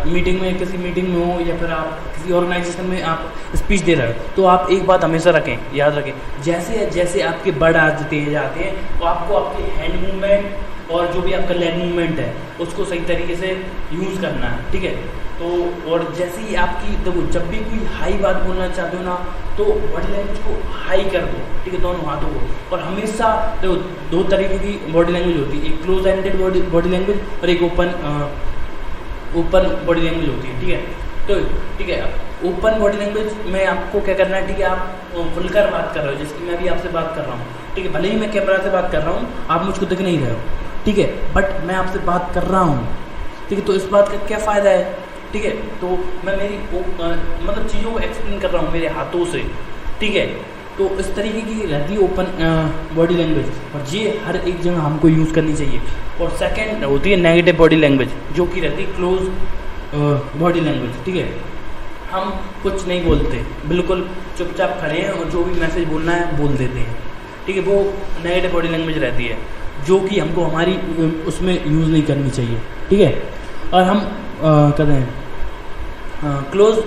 मीटिंग में, किसी मीटिंग में हो, या फिर आप किसी ऑर्गेनाइजेशन में आप स्पीच दे रहे हो, तो आप एक बात हमेशा रखें, याद रखें, जैसे जैसे आपके वर्ड आते जाते हैं तो आपको आपके हैंड मूवमेंट और जो भी आपका लेग मूवमेंट है उसको सही तरीके से यूज़ करना है। ठीक है, तो और जैसे ही आपकी देखो, जब भी कोई हाई बात बोलना चाहते हो ना, तो बॉडी लैंग्वेज को हाई कर दो। ठीक है, दोनों हाथों को। और हमेशा देखो, दो तरीके की बॉडी लैंग्वेज होती है, एक क्लोज एंडेड बॉडी लैंग्वेज और एक ओपन बॉडी लैंग्वेज होती है। ठीक है, तो ठीक है, ओपन बॉडी लैंग्वेज में आपको क्या करना है, ठीक है, आप खुलकर बात कर रहे हो, जैसे कि मैं भी आपसे बात कर रहा हूँ। ठीक है, भले ही मैं कैमरा से बात कर रहा हूँ, आप मुझको दिख नहीं रहे हो, ठीक है, बट मैं आपसे बात कर रहा हूँ। ठीक है, तो इस बात का क्या फ़ायदा है? ठीक है, तो मैं मेरी मतलब चीज़ों को एक्सप्लेन कर रहा हूँ मेरे हाथों से। ठीक है, तो इस तरीके की रहती है ओपन बॉडी लैंग्वेज, और ये हर एक जगह हमको यूज़ करनी चाहिए। और सेकंड होती है नेगेटिव बॉडी लैंग्वेज, जो कि रहती है क्लोज बॉडी लैंग्वेज। ठीक है, हम कुछ नहीं बोलते, बिल्कुल चुपचाप खड़े हैं और जो भी मैसेज बोलना है बोल देते हैं। ठीक है, वो नेगेटिव बॉडी लैंग्वेज रहती है, जो कि हमको हमारी उसमें यूज़ नहीं करनी चाहिए। ठीक है, और हम कहते हैं क्लोज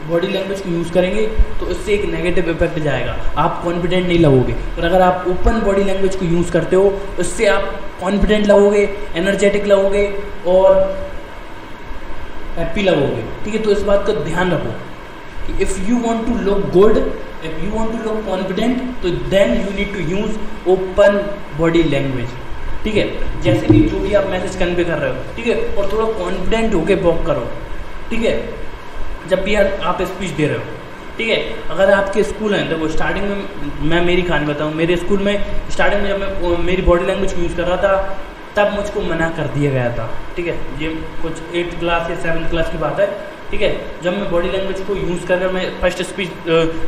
बॉडी लैंग्वेज को यूज़ करेंगे तो इससे एक नेगेटिव इफेक्ट जाएगा, आप कॉन्फिडेंट नहीं लगोगे। और अगर आप ओपन बॉडी लैंग्वेज को यूज़ करते हो, उससे आप कॉन्फिडेंट लगोगे, एनर्जेटिक लगोगे और हैप्पी लगोगे। ठीक है, तो इस बात का ध्यान रखो कि if you want to look good, if you want to look confident, तो then you need to use open body language. ठीक है, जैसे कि जो भी आप मैसेज कन्वे कर रहे हो, ठीक है, और थोड़ा कॉन्फिडेंट होके वॉक करो। ठीक है, जब भी आप स्पीच दे रहे हो। ठीक है, अगर आपके स्कूल हैं, देखो स्टार्टिंग में मैं मेरी कहानी बताऊँ, मेरे स्कूल में स्टार्टिंग में जब मैं मेरी बॉडी लैंग्वेज को यूज़ कर रहा था, तब मुझको मना कर दिया गया था। ठीक है, ये कुछ 8th क्लास या 7th क्लास की बात है। ठीक है, जब मैं बॉडी लैंग्वेज को यूज़ कर मैं फर्स्ट स्पीच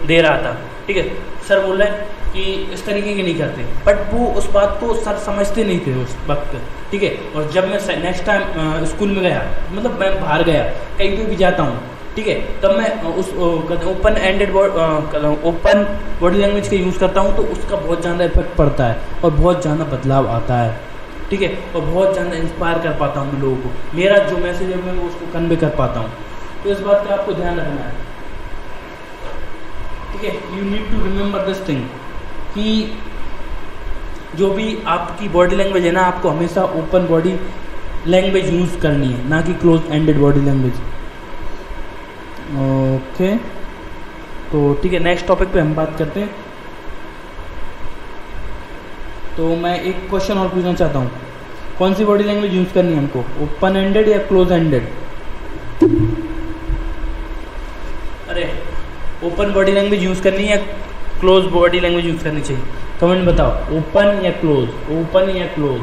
दे रहा था। ठीक है, सर बोल रहे हैं कि इस तरीके की नहीं करते, बट वो उस बात को सर समझते नहीं थे उस वक्त। ठीक है, और जब मैं नेक्स्ट टाइम स्कूल में गया, मतलब मैं बाहर गया, कहीं पे भी जाता हूँ, ठीक है, तब मैं उस ओपन बॉडी लैंग्वेज का यूज़ करता हूँ, तो उसका बहुत ज़्यादा इफेक्ट पड़ता है और बहुत ज़्यादा बदलाव आता है। ठीक है, और बहुत ज़्यादा इंस्पायर कर पाता हूँ मैं लोगों को, मेरा जो मैसेज है मैं उसको कन्वे कर पाता हूँ। तो इस बात का आपको ध्यान रखना है। ठीक है, you need to remember this thing कि जो भी आपकी बॉडी लैंग्वेज है ना, आपको हमेशा ओपन बॉडी लैंग्वेज यूज़ करनी है, ना कि close ended body language. Okay, तो ठीक है, नेक्स्ट टॉपिक पे हम बात करते हैं। तो मैं एक क्वेश्चन और पूछना चाहता हूँ, कौन सी बॉडी लैंग्वेज यूज़ करनी है हमको, ओपन एंडेड या क्लोज एंडेड? अरे, ओपन बॉडी लैंग्वेज यूज़ करनी है, क्लोज बॉडी लैंग्वेज यूज़ करनी चाहिए? कमेंट बताओ, ओपन या क्लोज, ओपन या क्लोज,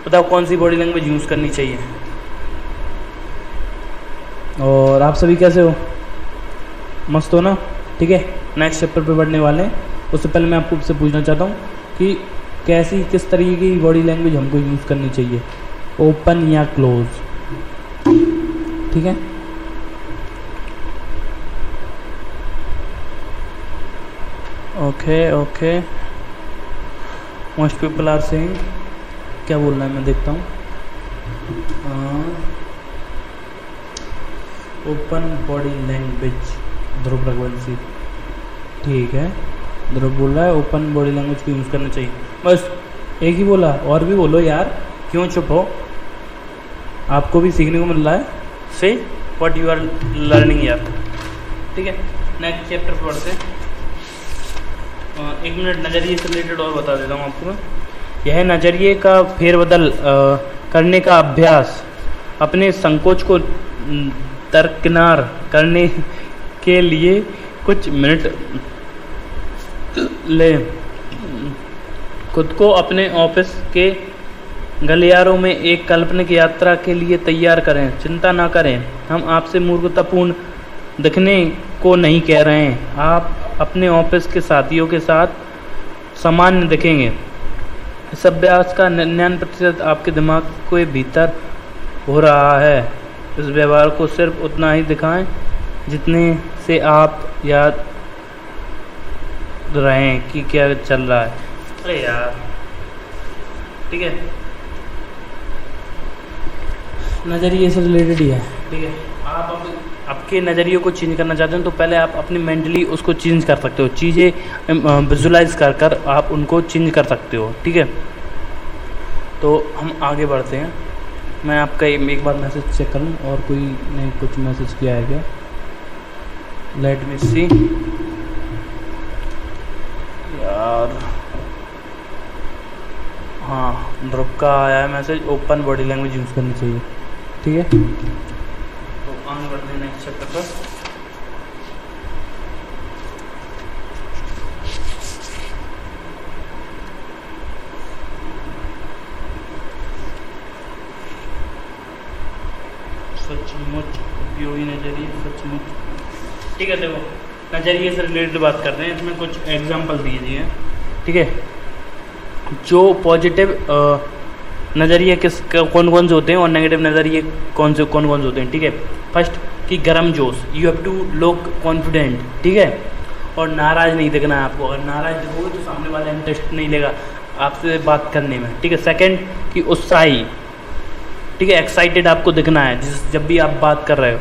बताओ कौन सी बॉडी लैंग्वेज यूज़ करनी चाहिए। और आप सभी कैसे हो, मस्त हो ना? ठीक है, नेक्स्ट चैप्टर पे बढ़ने वाले हैं। उससे पहले मैं आपको पूछना चाहता हूँ कि किस तरीके की बॉडी लैंग्वेज हमको यूज़ करनी चाहिए, ओपन या क्लोज? ठीक है, okay, most people are saying, क्या बोल रहा है मैं देखता हूँ। Open body language, Dhruv Raghuvanshi, ठीक है, ध्रुव बोल रहा है ओपन बॉडी लैंग्वेज को यूज़ करना चाहिए। बस एक ही बोला, और भी बोलो यार, क्यों चुप हो? आपको भी सीखने को मिल रहा है, से व्हाट यू आर लर्निंग यार। ठीक है, नेक्स्ट चैप्टर पढ़ते हैं। 1 मिनट नज़रिए से रिलेटेड और बता देता हूँ आपको मैं। यह नज़रिए का फेरबदल करने का अभ्यास अपने संकोच को दरकिनार करने के लिए कुछ मिनट ले। खुद को अपने ऑफिस के गलियारों में एक काल्पनिक यात्रा के लिए तैयार करें। चिंता ना करें, हम आपसे मूर्खतापूर्ण दिखने को नहीं कह रहे हैं। आप अपने ऑफिस के साथियों के साथ सामान्य दिखेंगे। इस अभ्यास का 99% आपके दिमाग के भीतर हो रहा है। इस व्यवहार को सिर्फ उतना ही दिखाएं जितने से आप याद रहें कि क्या चल रहा है। अरे यार, ठीक है, नज़रिए से रिलेटेड ही है। ठीक है, आप आपके नज़रिए को चेंज करना चाहते हैं तो पहले आप अपनी मेंटली उसको चेंज कर सकते हो, चीज़ें विजुलाइज कर कर आप उनको चेंज कर सकते हो। ठीक है, तो हम आगे बढ़ते हैं। मैं आपका एक बार मैसेज चेक करूं और कोई नहीं कुछ मैसेज किया है क्या। लेट मी सी यार, हाँ ध्रुव का आया है message, open body language use करनी चाहिए। ठीक है, तो आगे बढ़ते हैं नेक्स्ट चैप्टर पर। सचमुच उपयोगी नज़रिए, सचमुच। ठीक है, देखो नज़रिए से रिलेटेड बात करते हैं, इसमें कुछ एग्जांपल दिए हैं। ठीक है, जो पॉजिटिव नज़रिए कौन कौन से होते हैं और नेगेटिव नज़रिए कौन से होते हैं। ठीक है, फर्स्ट कि गर्म जोश, you have to look confident. ठीक है, और नाराज़ नहीं दिखना है आपको। अगर नाराज़ दिखोगे तो सामने वाला इंटरेस्ट नहीं लेगा आपसे बात करने में। ठीक है, सेकंड कि उत्साही, ठीक है, एक्साइटेड आपको दिखना है जब भी आप बात कर रहे हो,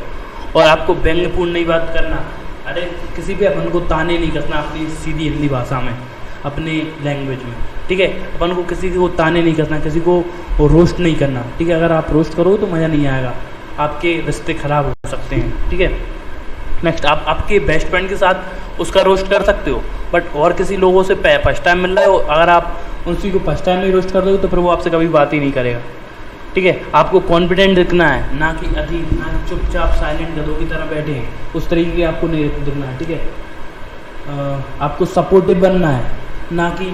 और आपको व्यंग्यपूर्ण नहीं बात करना। अरे किसी पे अपन को ताने नहीं कसना अपनी सीधी हिंदी भाषा में, अपने लैंग्वेज में। ठीक है, अपन को किसी को ताने नहीं कसना, किसी को रोस्ट नहीं करना। ठीक है, अगर आप रोस्ट करो तो मज़ा नहीं आएगा, आपके रिश्ते ख़राब हो सकते हैं। ठीक है, नेक्स्ट आप आपके बेस्ट फ्रेंड के साथ उसका रोस्ट कर सकते हो, बट और किसी लोगों से फर्स्ट टाइम मिल रहा है, अगर आप उसी को फर्स्ट टाइम में रोस्ट कर दोगे तो फिर वो आपसे कभी बात ही नहीं करेगा। ठीक है, आपको कॉन्फिडेंट दिखना है, ना कि चुपचाप साइलेंट गधों की तरह बैठे हैं, उस तरीके के आपको नहीं दिखना है। ठीक है, आपको सपोर्टिव बनना है, ना कि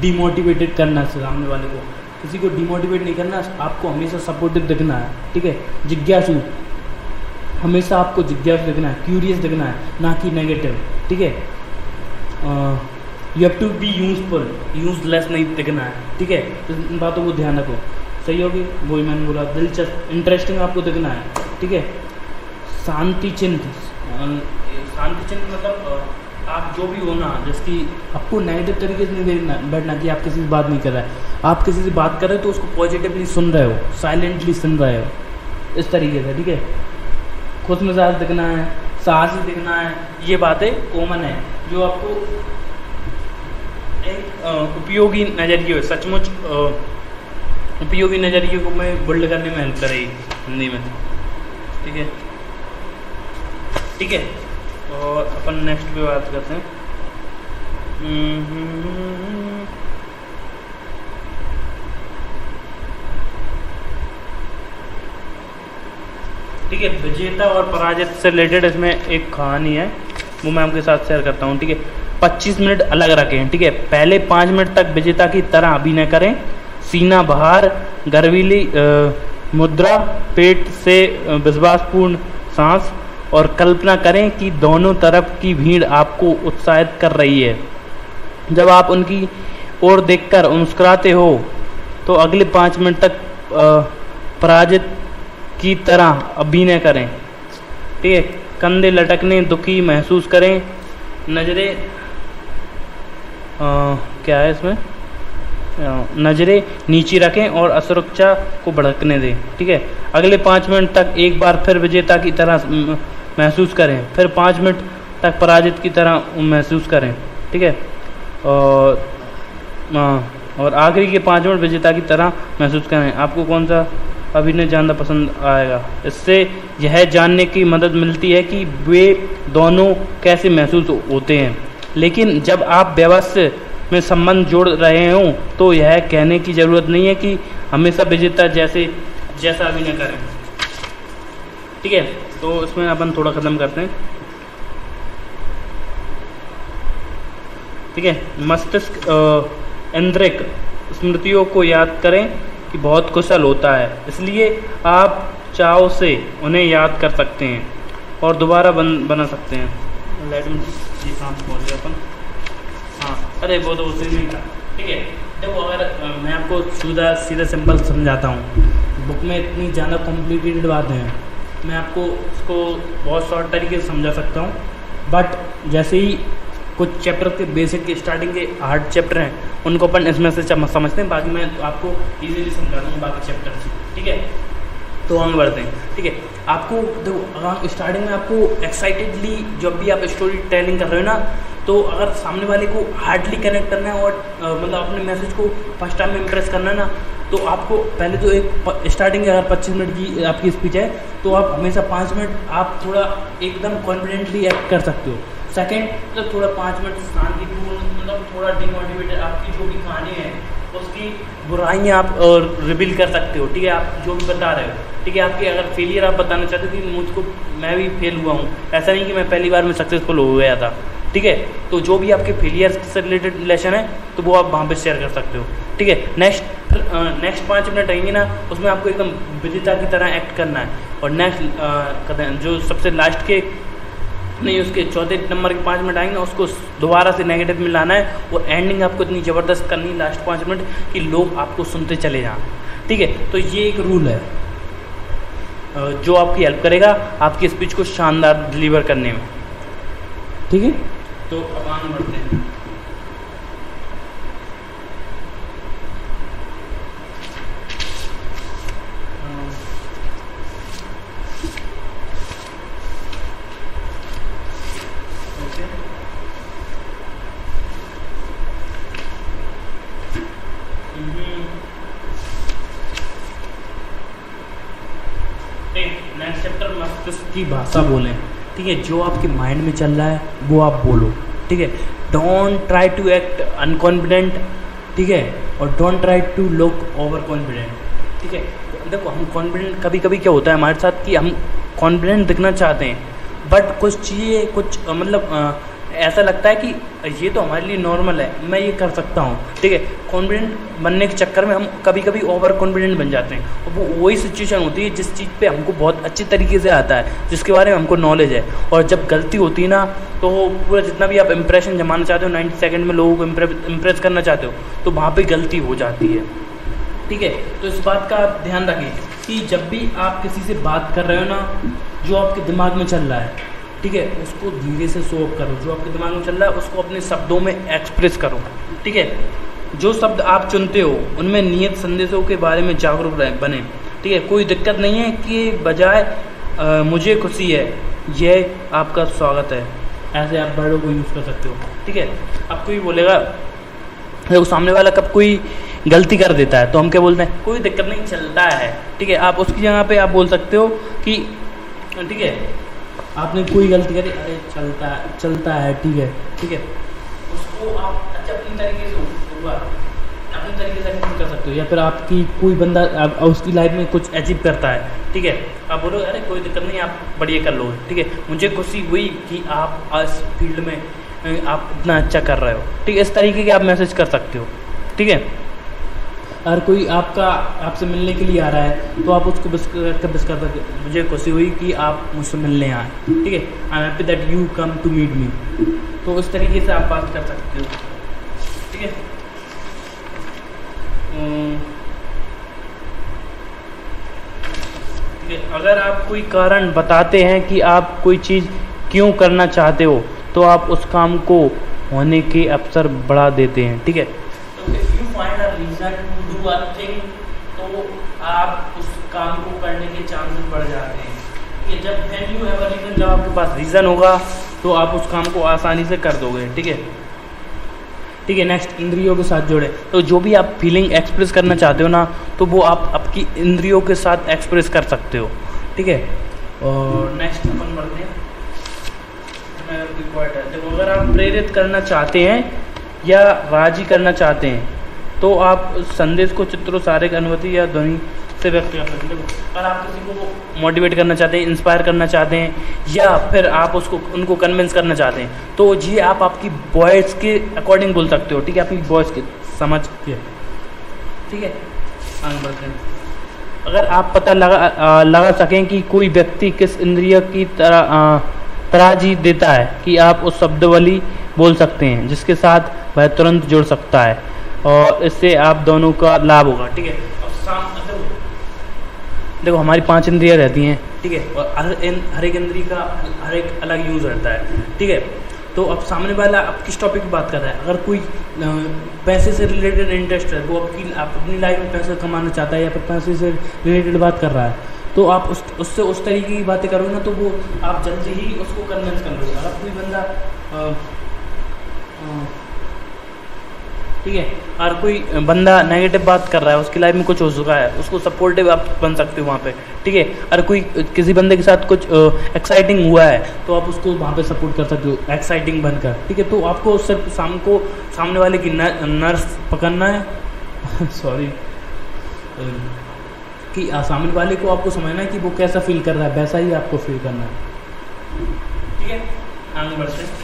डिमोटिवेटेड करना है सामने वाले को। किसी को डिमोटिवेट नहीं करना, आपको हमेशा सपोर्टिव दिखना है। ठीक है, जिज्ञासु, हमेशा आपको जिज्ञासु दिखना है, क्यूरियस दिखना है, ना कि नेगेटिव। ठीक है, you have to be useful, useless नहीं दिखना है। ठीक है, इन बातों को ध्यान रखो। सही होगी, वही मैंने बोला। दिलचस्प, इंटरेस्टिंग आपको दिखना है। ठीक है, शांति चिन्ह, मतलब आप जो भी हो ना, जिसकी आपको नेगेटिव तरीके से नहीं देखना बैठना कि आप किसी से बात नहीं कर रहे हैं। आप किसी से बात कर रहे हो तो उसको पॉजिटिवली सुन रहे हो, साइलेंटली सुन रहे हो, इस तरीके से। ठीक है, खुश मिजाज दिखना है, साहसी दिखना है, ये बातें कॉमन है जो आपको एक उपयोगी नज़रिए, सचमुच उपयोगी नज़रिए को मैं बिल्ड करने में हेल्प करेगी हिंदी में। ठीक है, ठीक है, और अपन नेक्स्ट पे बात करते हैं। ठीक है, विजेता और पराजित से रिलेटेड इसमें एक कहानी है, वो मैं आपके साथ शेयर करता हूँ। ठीक है, 25 मिनट अलग रखें। ठीक है, पहले 5 मिनट तक विजेता की तरह अभिनय करें, सीना बाहर, गर्वीली मुद्रा, पेट से विश्वासपूर्ण सांस, और कल्पना करें कि दोनों तरफ की भीड़ आपको उत्साहित कर रही है। जब आप उनकी ओर देखकर मुस्कुराते हो तो अगले 5 मिनट तक पराजित की तरह अभिनय करें। ठीक है, कंधे लटकने, दुखी महसूस करें, नज़रें क्या है इसमें, नज़रें नीचे रखें और असुरक्षा को भड़कने दें। ठीक है, अगले 5 मिनट तक एक बार फिर विजेता की तरह महसूस करें, फिर 5 मिनट तक पराजित की तरह महसूस करें। ठीक है, और आखिरी के 5 मिनट विजेता की तरह महसूस करें। आपको कौन सा अभिनय ज़्यादा पसंद आएगा? इससे यह जानने की मदद मिलती है कि वे दोनों कैसे महसूस होते हैं। लेकिन जब आप व्यवसाय में संबंध जोड़ रहे हों तो यह कहने की ज़रूरत नहीं है कि हमेशा विजेता जैसा अभिनय करें। ठीक है, तो इसमें अपन थोड़ा ख़त्म करते हैं। ठीक है, मस्तिष्क इंद्रिक स्मृतियों को याद करें कि बहुत कुशल होता है, इसलिए आप चाव से उन्हें याद कर सकते हैं और दोबारा बना सकते हैं। लेट मी जी, सांस पहुँच गया अपन। हाँ, अरे वो तो उसी में था। ठीक है, देखो अगर मैं आपको सीधा सिंपल समझाता हूँ, बुक में इतनी ज़्यादा कॉम्प्लिकेटेड बातें हैं, मैं आपको उसको बहुत शॉर्ट तरीके से समझा सकता हूँ। बट जैसे ही कुछ चैप्टर के बेसिक के स्टार्टिंग के हार्ड चैप्टर हैं उनको अपन इसमें से समझते हैं, बाकी मैं आपको इजीली समझा दूँगा बाकी चैप्टर। ठीक है, तो आगे बढ़ते हैं। ठीक है, आपको देखो स्टार्टिंग में आपको एक्साइटेडली जब भी आप स्टोरी टेलिंग कर रहे हो ना, तो अगर सामने वाले को हार्डली कनेक्ट करना है और मतलब अपने मैसेज को फर्स्ट टाइम में इम्प्रेस करना है ना, तो आपको पहले तो एक स्टार्टिंग के अगर 25 मिनट की आपकी स्पीच है तो आप हमेशा 5 मिनट आप थोड़ा एकदम कॉन्फिडेंटली एक्ट कर सकते हो। सेकेंड, मतलब थोड़ा 5 मिनट शांतिपूर्ण, मतलब थोड़ा डिमोटिवेटेड, आपकी जो भी कहानी है उसकी बुराइयाँ आप रिवील कर सकते हो। ठीक है, आप जो भी बता रहे हो, ठीक है, आपके अगर फेलियर आप बताना चाहते हो कि मुझको मैं भी फेल हुआ हूँ, ऐसा नहीं कि मैं पहली बार में सक्सेसफुल हो गया था। ठीक है, तो जो भी आपके फेलियर से रिलेटेड लेसन है तो वो आप वहाँ पे शेयर कर सकते हो। ठीक है, नेक्स्ट 5 मिनट रहेंगे ना, उसमें आपको एकदम विजेता की तरह एक्ट करना है। और नेक्स्ट जो सबसे लास्ट के नहीं, उसके चौथे नंबर के 5 मिनट आएंगे ना, उसको दोबारा से नेगेटिव में लाना है और एंडिंग आपको इतनी ज़बरदस्त करनी है लास्ट 5 मिनट कि लोग आपको सुनते चले जाएं। ठीक है, तो ये एक रूल है जो आपकी हेल्प करेगा आपकी स्पीच को शानदार डिलीवर करने में। ठीक है, तो अब आगे बढ़ते हैं। नेक्स्ट चैप्टर मस्तिष्क की भाषा बोलें। ठीक है, जो आपके माइंड में चल रहा है वो आप बोलो। ठीक है, don't try to act unconfident. ठीक है, और don't try to look over confident. ठीक है, देखो हम कॉन्फिडेंट कभी कभी क्या होता है हमारे साथ कि हम कॉन्फिडेंट दिखना चाहते हैं, बट कुछ चीज़ें कुछ मतलब ऐसा लगता है कि ये तो हमारे लिए नॉर्मल है, मैं ये कर सकता हूँ। ठीक है, कॉन्फिडेंट बनने के चक्कर में हम कभी कभी ओवर कॉन्फिडेंट बन जाते हैं, और वो वही सिचुएशन होती है जिस चीज़ पे हमको बहुत अच्छी तरीके से आता है, जिसके बारे में हमको नॉलेज है, और जब गलती होती है ना तो पूरा जितना भी आप इंप्रेशन जमाना चाहते हो 90 सेकेंड में लोगों को इम्प्रेस करना चाहते हो, तो वहाँ पर गलती हो जाती है। ठीक है, तो इस बात का आप ध्यान रखें कि जब भी आप किसी से बात कर रहे हो ना, जो आपके दिमाग में चल रहा है, ठीक है, उसको धीरे से शो ऑफ करो। जो आपके दिमाग में चल रहा है उसको अपने शब्दों में एक्सप्रेस करो। ठीक है, जो शब्द आप चुनते हो उनमें नियत संदेशों के बारे में जागरूक बने। ठीक है, कोई दिक्कत नहीं है कि बजाय मुझे खुशी है, यह आपका स्वागत है, ऐसे आप वर्डों को यूज़ कर सकते हो। ठीक है, अब कोई बोलेगा, देखो सामने वाला कब कोई गलती कर देता है तो हम क्या बोलते हैं, कोई दिक्कत नहीं, चलता है। ठीक है, आप उसकी जगह पे आप बोल सकते हो कि ठीक है आपने कोई गलती करी, अरे चलता है। ठीक है, ठीक है, उसको आप अच्छा अपनी तरीके से अपनी तरीके से एक्टिंग कर सकते हो। या फिर आपकी कोई बंदा उसकी लाइफ में कुछ अचीव करता है, ठीक है, आप बोलो अरे कोई दिक्कत नहीं, आप बढ़िया कर लो। ठीक है, मुझे खुशी हुई कि आप इस फील्ड में आप इतना अच्छा कर रहे हो। ठीक है, इस तरीके के आप मैसेज कर सकते हो। ठीक है, अगर कोई आपसे मिलने के लिए आ रहा है तो आप उसको बस कर सकते, मुझे खुशी हुई कि आप मुझसे मिलने आए। ठीक है, I am happy that you come to meet me. तो इस तरीके से आप बात कर सकते हो। ठीक है, अगर आप कोई कारण बताते हैं कि आप कोई चीज़ क्यों करना चाहते हो तो आप उस काम को होने के अवसर बढ़ा देते हैं। ठीक है, तो if you find a reason to do a thing तो आप उस काम को करने के चांसेस बढ़ जाते हैं। ठीक है, जब when you have a reason, जब आपके पास रीज़न होगा तो आप उस काम को आसानी से कर दोगे। ठीक है, ठीक है, नेक्स्ट इंद्रियों के साथ जोड़े। तो जो भी आप फीलिंग एक्सप्रेस करना चाहते हो ना तो वो आप आपकी इंद्रियों के साथ एक्सप्रेस कर सकते हो। ठीक है, और नेक्स्ट अपन बढ़ते हैं। देखो अगर आप प्रेरित करना चाहते हैं या राजी करना चाहते हैं तो आप उस संदेश को चित्रों, सारे अनुभूति या ध्वनि से व्यक्त कर सकते हैं। अगर आप किसी को मोटिवेट करना चाहते हैं, इंस्पायर करना चाहते हैं, या फिर आप उनको कन्विंस करना चाहते हैं तो ये आप आपकी वॉइस के अकॉर्डिंग बोल सकते हो। ठीक है, आपकी वॉइस के समझ के। ठीक है, आगे बढ़ते हैं। अगर आप पता लगा सकें कि कोई व्यक्ति किस इंद्रिय की तरजीह देता है कि आप उस शब्दावली बोल सकते हैं जिसके साथ वह तुरंत जुड़ सकता है और इससे आप दोनों का लाभ होगा। ठीक है, अब देखो हमारी 5 इंद्रियाँ रहती हैं, ठीक है, और हर एक इंद्रिय का हर एक अलग यूज़ रहता है। ठीक है, तो अब सामने वाला आप किस टॉपिक की बात कर रहा है, अगर कोई पैसे से रिलेटेड इंटरेस्ट है, वो आप अपनी लाइफ में पैसा कमाना चाहता है या फिर पैसे से रिलेटेड बात कर रहा है, तो आप उससे उस तरीके की बातें करोगे ना, तो वो आप जल्दी ही उसको कन्विंस कर लोगे। अगर कोई बंदा ठीक है, और कोई बंदा नेगेटिव बात कर रहा है, उसकी लाइफ में कुछ हो चुका है, उसको सपोर्टिव आप बन सकते हो वहाँ पे। ठीक है, अगर कोई किसी बंदे के साथ कुछ एक्साइटिंग हुआ है तो आप उसको वहाँ पे सपोर्ट कर सकते हो एक्साइटिंग बनकर। ठीक है, तो आपको सिर्फ सामने वाले की नर्स पकड़ना है सॉरी कि सामने वाले को आपको समझना है कि वो कैसा फील कर रहा है, वैसा ही आपको फील करना है। ठीक है, आगे बढ़ते हैं।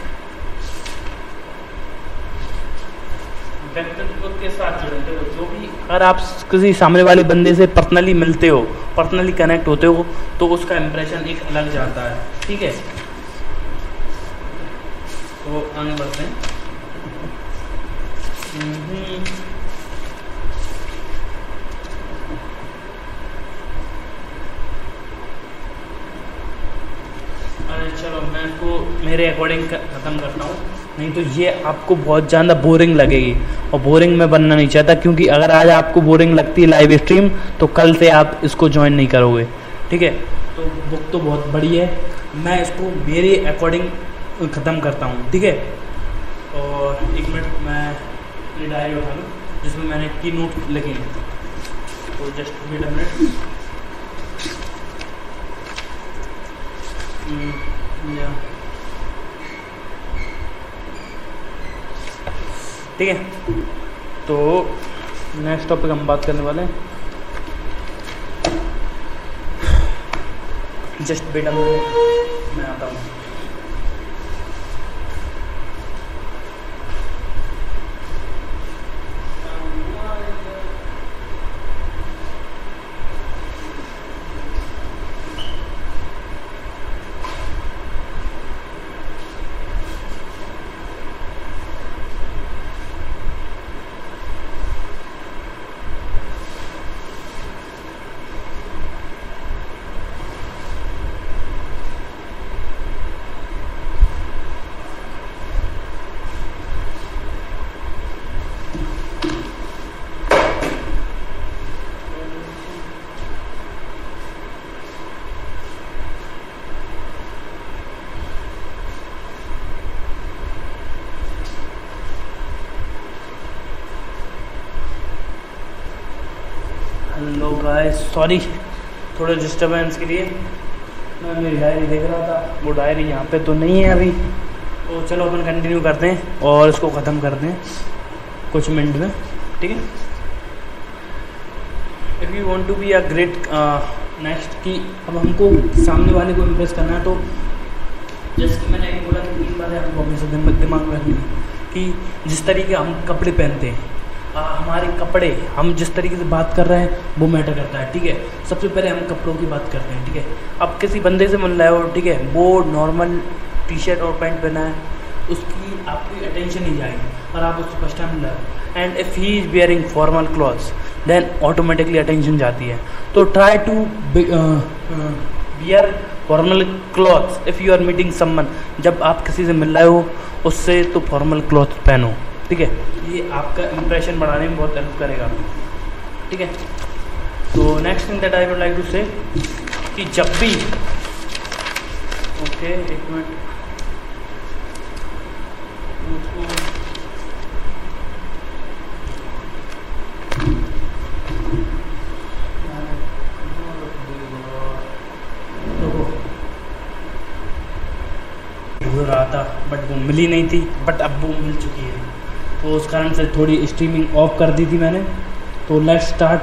व्यक्तित्व के साथ जुड़ते हो, जो भी अगर आप किसी सामने वाले बंदे से पर्सनली मिलते हो, पर्सनली कनेक्ट होते हो, तो उसका इम्प्रेशन एक अलग जाता है। ठीक है, तो आगे बढ़ते हैं। अरे चलो मैं इसको मेरे अकॉर्डिंग ख़त्म करता हूँ, नहीं तो ये आपको बहुत ज़्यादा बोरिंग लगेगी और बोरिंग मैं बनना नहीं चाहता, क्योंकि अगर आज आपको बोरिंग लगती है लाइव स्ट्रीम तो कल से आप इसको ज्वाइन नहीं करोगे। ठीक है, तो बुक तो बहुत बड़ी है, मैं इसको मेरे अकॉर्डिंग ख़त्म करता हूँ। ठीक है, और 1 मिनट मैं अपनी डायरी उठा लूँ जिसमें मैंने की नोट लिखे हैं, तो जस्ट वेट अ मिनट। ठीक है, तो नेक्स्ट टॉपिक हम बात करने वाले हैं, जस्ट बेटा मैं आता हूँ। हेलो गाइस, सॉरी थोड़ा डिस्टर्बेंस के लिए। मैं मेरी डायरी देख रहा था, वो डायरी यहाँ पे तो नहीं है अभी, तो चलो अपन कंटिन्यू करते हैं और इसको ख़त्म करते हैं कुछ मिनट में। ठीक है, if you want to be a great next कि अब हमको सामने वाले को इम्प्रेस करना है, तो जैसे कि मैंने बोला कि 3 बातें आपको हमेशा दिमाग में रखनी है कि जिस तरीके हम कपड़े पहनते हैं, हमारे कपड़े, हम जिस तरीके से बात कर रहे हैं वो मैटर करता है। ठीक है, सबसे पहले हम कपड़ों की बात करते हैं। ठीक है, अब किसी बंदे से मिल रहे हो, ठीक है, वो नॉर्मल टी-शर्ट और पैंट पहना है, उसकी आपकी अटेंशन नहीं जाएगी और आप उसको फर्स्ट टाइम मिल रहे हो, and if he is wearing formal clothes then automatically attention जाती है। तो try to wear formal clothes if you are meeting someone, जब आप किसी से मिल रहे हो उससे तो फॉर्मल क्लॉथ पहनो। ठीक है, ये आपका इंप्रेशन बढ़ाने में बहुत हेल्प करेगा। ठीक है, तो next thing that I would like to say कि जब भी ओके 1 मिनट ढूंढ रहा था बट वो मिली नहीं थी, बट अब वो मिल चुकी है, तो उस कारण से थोड़ी स्ट्रीमिंग ऑफ कर दी थी मैंने। तो let's start,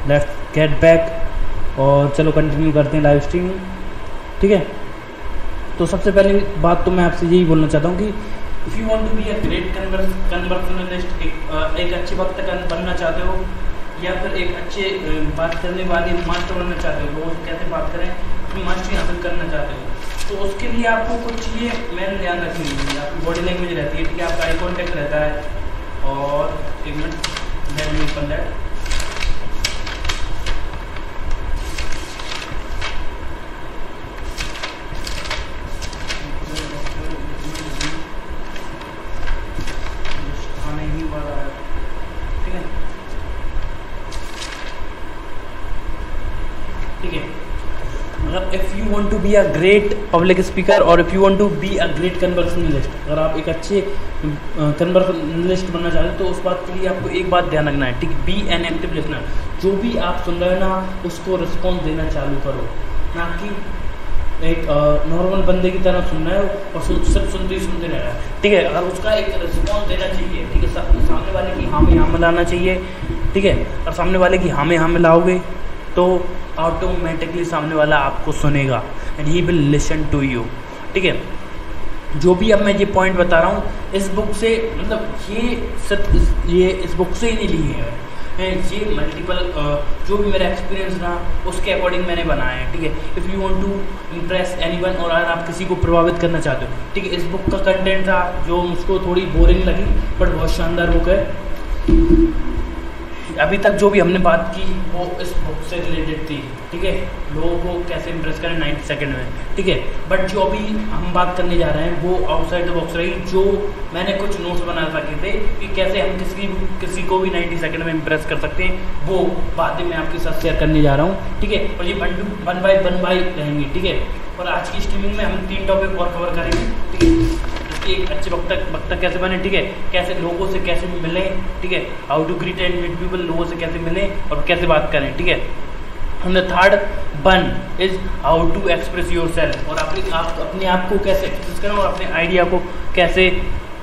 let's get back और चलो कंटिन्यू करते हैं लाइव स्ट्रीमिंग। ठीक है, तो सबसे पहली बात तो मैं आपसे यही बोलना चाहता हूँ कि if you want to be a great conversationalist, एक अच्छे वक्त बनना चाहते हो या फिर एक अच्छे बात करने वाले मास्टर बनना चाहते हो, लोगों से कैसे बात करें, अपनी मास्टरी हासिल करना चाहते हो, तो उसके लिए आपको कुछ चीज़ें मैंने ध्यान रखनी है। आपकी बॉडी लैंग्वेज रहती है, ठीक है, आपका आई कॉन्टैक्ट रहता है। और एक minute, let me open that. आने ही वाला है, ठीक है, ठीक है। मतलब if you want to be a great public speaker और if you want to be a great conversationalist, अगर आप एक अच्छे कन्वर्सेशनलिस्ट बनना चाहते हैं तो उस बात के लिए आपको एक बात ध्यान रखना है, ठीक, बी एन एक्टिव लिसनर। जो भी आप सुन रहे हो ना उसको रिस्पॉन्स देना चालू करो, ना कि एक नॉर्मल बंदे की तरह सुनना है और सिर्फ सुनते ही सुनते रहना है, ठीक है। अगर उसका एक रिस्पॉन्स देना चाहिए, ठीक है, सामने वाले की हाँ में हाँ मिलाना चाहिए, ठीक है। और सामने वाले की हाँ में हाँ मिलाओगे तो ऑटोमेटिकली सामने वाला आपको सुनेगा and he will listen to you, ठीक है। जो भी अब मैं ये पॉइंट बता रहा हूँ इस बुक से, मतलब ये इस बुक से ही नहीं लिए हैं, ये मल्टीपल जो भी मेरा एक्सपीरियंस रहा उसके अकॉर्डिंग मैंने बनाया है, ठीक है। If you want to impress anyone, और अगर आप किसी को प्रभावित करना चाहते हो, ठीक है। इस बुक का कंटेंट था जो मुझको थोड़ी बोरिंग लगी बट बहुत शानदार बुक है। अभी तक जो भी हमने बात की वो इस बुक से रिलेटेड थी, ठीक है, लोगों को कैसे इम्प्रेस करें 90 सेकंड में, ठीक है। बट जो अभी हम बात करने जा रहे हैं वो आउटसाइड द बॉक्स रही, जो मैंने कुछ नोट्स बना सके थे कि कैसे हम किसी को भी 90 सेकंड में इम्प्रेस कर सकते हैं, वो बातें मैं आपके साथ शेयर करने जा रहा हूँ, ठीक है। और ये 1 बाय 1 रहेंगी, ठीक है। और आज की स्ट्रीमिंग में हम 3 टॉपिक और कवर करेंगे, ठीक है। एक अच्छे वक्ता कैसे बने, ठीक है, कैसे लोगों से कैसे मिलें, ठीक है, how to greet and meet people, लोगों से कैसे मिलें और कैसे बात करें, ठीक है। And the third one is how to express yourself, और अपने आप को कैसे एक्सप्रेस करें और अपने आइडिया को कैसे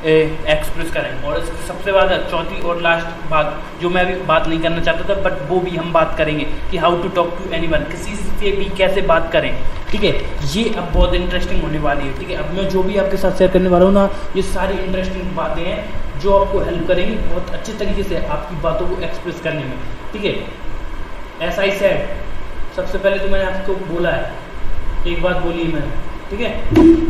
एक्सप्रेस करें। और सबसे ज़्यादा चौथी और लास्ट बात जो मैं अभी बात नहीं करना चाहता था बट वो भी हम बात करेंगे कि how to talk to anyone, किसी से भी कैसे बात करें, ठीक है। ये अब बहुत इंटरेस्टिंग होने वाली है, ठीक है। अब मैं जो भी आपके साथ शेयर करने वाला हूँ ना, ये सारी इंटरेस्टिंग बातें हैं जो आपको हेल्प करेंगी बहुत अच्छे तरीके से आपकी बातों को एक्सप्रेस करने में, ठीक है। ऐसा ही सेड, सबसे पहले तो मैंने आपको बोला है, एक बात बोली है मैंने, ठीक है,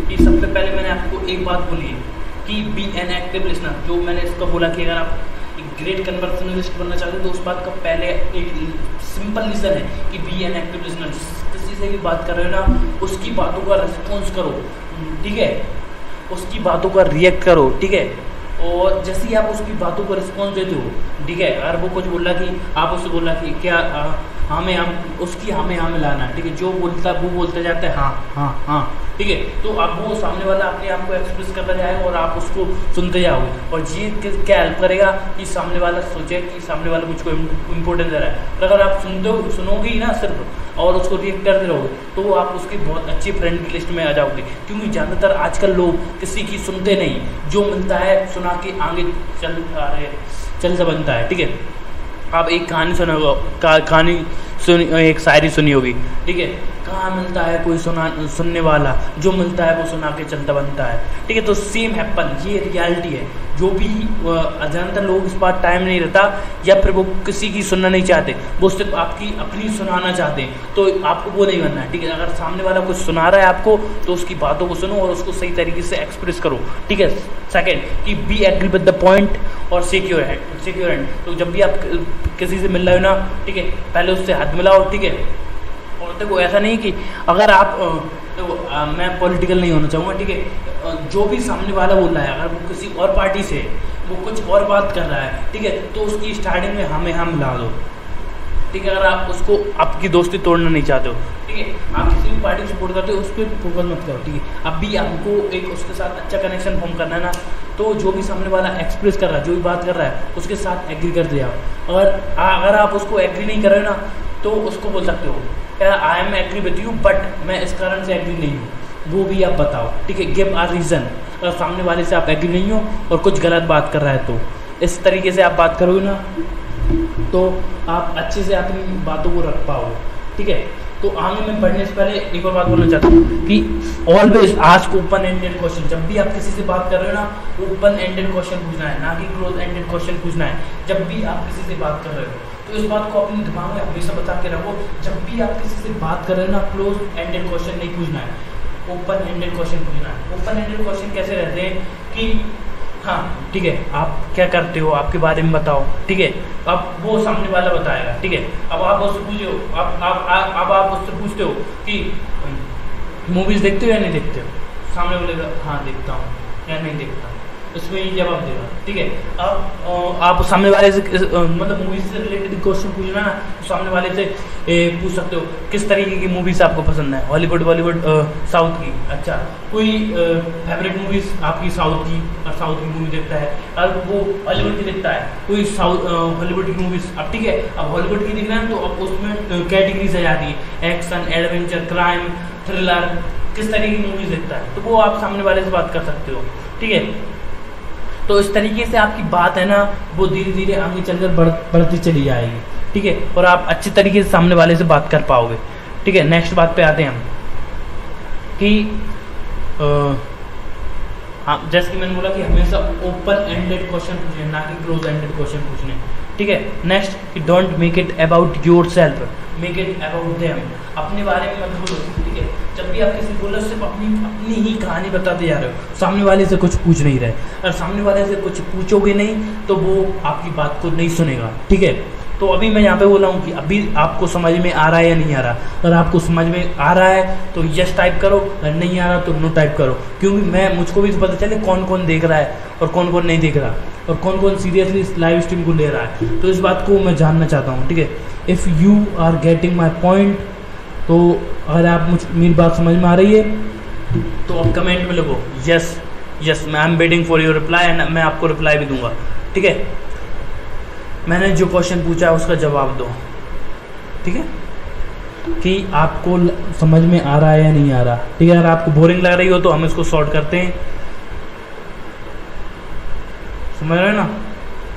कि सबसे पहले मैंने आपको एक बात बोली है कि बी एन एक्टिव लिसनर। जो मैंने इसका बोला कि अगर आप एक ग्रेट कन्वर्सेशनलिस्ट बनना चाहते हो तो उस बात का पहले एक सिंपल रीज़न है कि बी एन एक्टिव लिसनर। किसी से भी बात कर रहे हो ना उसकी बातों का रिस्पॉन्स करो, ठीक है, उसकी बातों का रिएक्ट करो, ठीक है। और जैसे ही आप उसकी बातों का रिस्पॉन्स देते हो, ठीक है, अगर वो कुछ बोल रहा कि आप उससे बोल रहा कि क्या हमें हम उसकी हमें हमें लाना, ठीक है, जो बोलता है वो बोलते जाते हैं हाँ हाँ हाँ, ठीक है। तो अब वो सामने वाला अपने आप को एक्सप्रेस करता जाएगा और आप उसको सुनते जाओगे, और ये क्या हेल्प करेगा कि सामने वाला सोचे कि सामने वाला मुझको इम्पोर्टेंस दे रहा है। तो अगर आप सुनोगे ही ना सिर्फ और उसको रिएक्ट करते रहोगे तो आप उसकी बहुत अच्छी फ्रेंड की लिस्ट में आ जाओगे, क्योंकि ज़्यादातर आजकल लोग किसी की सुनते नहीं, जो मिलता है सुना के आगे चल सा बनता है, ठीक है। आप एक कहानी एक शायरी सुनी होगी, ठीक है, कहाँ मिलता है कोई सुनने वाला, जो मिलता है वो सुना के चलता बनता है, ठीक है। तो सेम हैपन, ये रियलिटी है। जो भी ज़्यादातर लोग इस बार टाइम नहीं रहता या फिर वो किसी की सुनना नहीं चाहते, वो सिर्फ आपकी अपनी सुनाना चाहते हैं, तो आपको वो नहीं करना है, ठीक है। अगर सामने वाला कुछ सुना रहा है आपको तो उसकी बातों को सुनो और उसको सही तरीके से एक्सप्रेस करो, ठीक है। सेकेंड कि be agree with the point और सिक्योर हैंड। तो जब भी आप किसी से मिल रहे हो ना, ठीक है, पहले उससे हाथ मिलाओ, ठीक है। और देखो ऐसा नहीं कि अगर आप मैं पॉलिटिकल नहीं होना चाहूँगा, ठीक है, जो भी सामने वाला बोल रहा है अगर वो किसी और पार्टी से वो कुछ और बात कर रहा है, ठीक है, तो उसकी स्टार्टिंग में हमें हम मिला दो, ठीक है। अगर आप उसको आपकी दोस्ती तोड़ना नहीं चाहते हो, ठीक है, आप किसी भी पार्टी को सपोर्ट करते हो उस पर फोकस मत करो, ठीक है। अब भी आपको एक उसके साथ अच्छा कनेक्शन फॉर्म करना है ना, तो जो भी सामने वाला एक्सप्रेस कर रहा है, जो भी बात कर रहा है उसके साथ एग्री करते जाओ। अगर आप उसको एग्री नहीं कर रहे हो ना तो उसको बोल सकते हो I am agree with you but मैं इस कारण से एग्री नहीं हूँ, वो भी आप बताओ, ठीक है। Give a reason. अगर सामने वाले से आप एग्री नहीं हो और कुछ गलत बात कर रहा है तो इस तरीके से आप बात करोगे ना तो आप अच्छे से अपनी बातों को रख पाओगे, ठीक है। तो आगे मैं बढ़ने से पहले एक और बात बोलना चाहता हूँ कि always ask open ended question. जब भी आप किसी से बात कर रहे हो ना ओपन एंडेड क्वेश्चन पूछना है, ना कि क्लोज एंडेड क्वेश्चन पूछना है। जब भी आप किसी से बात कर रहे हो तो इस बात को अपने दिमाग में हमेशा बता के रखो, जब भी आप किसी से बात कर रहे हो ना क्लोज एंडेड क्वेश्चन नहीं पूछना है, ओपन एंडेड क्वेश्चन पूछना है। ओपन एंडेड क्वेश्चन कैसे रहते हैं कि हाँ ठीक है, आप क्या करते हो, आपके बारे में बताओ, ठीक है। अब वो सामने वाला बताएगा, ठीक है। अब आप उससे पूछो, आप उससे पूछते हो कि मूवीज देखते हो या नहीं देखते हो, सामने बोलेगा हाँ देखता हूँ या नहीं देखता हूँ, इसमें ये जवाब देगा, ठीक है। अब आप सामने वाले से मतलब मूवीज से रिलेटेड क्वेश्चन पूछना ना, तो सामने वाले से पूछ सकते हो किस तरीके की मूवीज आपको पसंद है, हॉलीवुड, बॉलीवुड, साउथ की। अच्छा, कोई फेवरेट मूवीज आपकी साउथ की, और साउथ की मूवी देखता है, और वो हॉलीवुड की देखता है, कोई साउथ हॉलीवुड की मूवीज। अब ठीक है, अब हॉलीवुड की दिख रहा है तो अब उसमें कैटेगरीज आ जाती है, एक्शन, एडवेंचर, क्राइम, थ्रिलर, किस तरीके की मूवीज देखता है, तो वो आप सामने वाले से बात कर सकते हो, ठीक है। तो इस तरीके से आपकी बात है ना, वो धीरे धीरे आगे चलकर बढ़ती चली जाएगी, ठीक है, और आप अच्छे तरीके से सामने वाले से बात कर पाओगे, ठीक है। नेक्स्ट बात पे आते हैं हम कि हाँ, जैसे कि मैंने बोला कि हमेशा ओपन एंडेड क्वेश्चन पूछने, ना कि क्लोज एंडेड क्वेश्चन पूछने, ठीक है। नेक्स्ट कि don't make it about your self, make it about them, अपने बारे में मत बोलो, ठीक है। जब भी आप किसी बोलो, सिर्फ अपनी ही कहानी बताते जा रहे हो, सामने वाले से कुछ पूछ नहीं रहे, और सामने वाले से कुछ पूछोगे नहीं तो वो आपकी बात को नहीं सुनेगा, ठीक है। तो अभी मैं यहाँ पे बोला हूँ कि अभी आपको समझ में आ रहा है या नहीं आ रहा। अगर आपको समझ में आ रहा है तो यस टाइप करो, अगर नहीं आ रहा तो नो टाइप करो, क्योंकि मुझको भी पता चले कौन कौन देख रहा है और कौन कौन नहीं देख रहा, और कौन कौन सीरियसली इस लाइव स्ट्रीम को ले रहा है। तो इस बात को मैं जानना चाहता हूँ, ठीक है। If you are getting my point, तो अगर आप मेरी बात समझ में आ रही है तो आप कमेंट में लिखो यस यस, मैं I am waiting for your reply, and मैं आपको रिप्लाई भी दूंगा, ठीक है। मैंने जो क्वेश्चन पूछा है उसका जवाब दो, ठीक है, कि आपको समझ में आ रहा है या नहीं आ रहा, ठीक है। अगर आपको बोरिंग लग रही हो तो हम इसको सॉर्ट करते हैं, समझ रहे हो ना।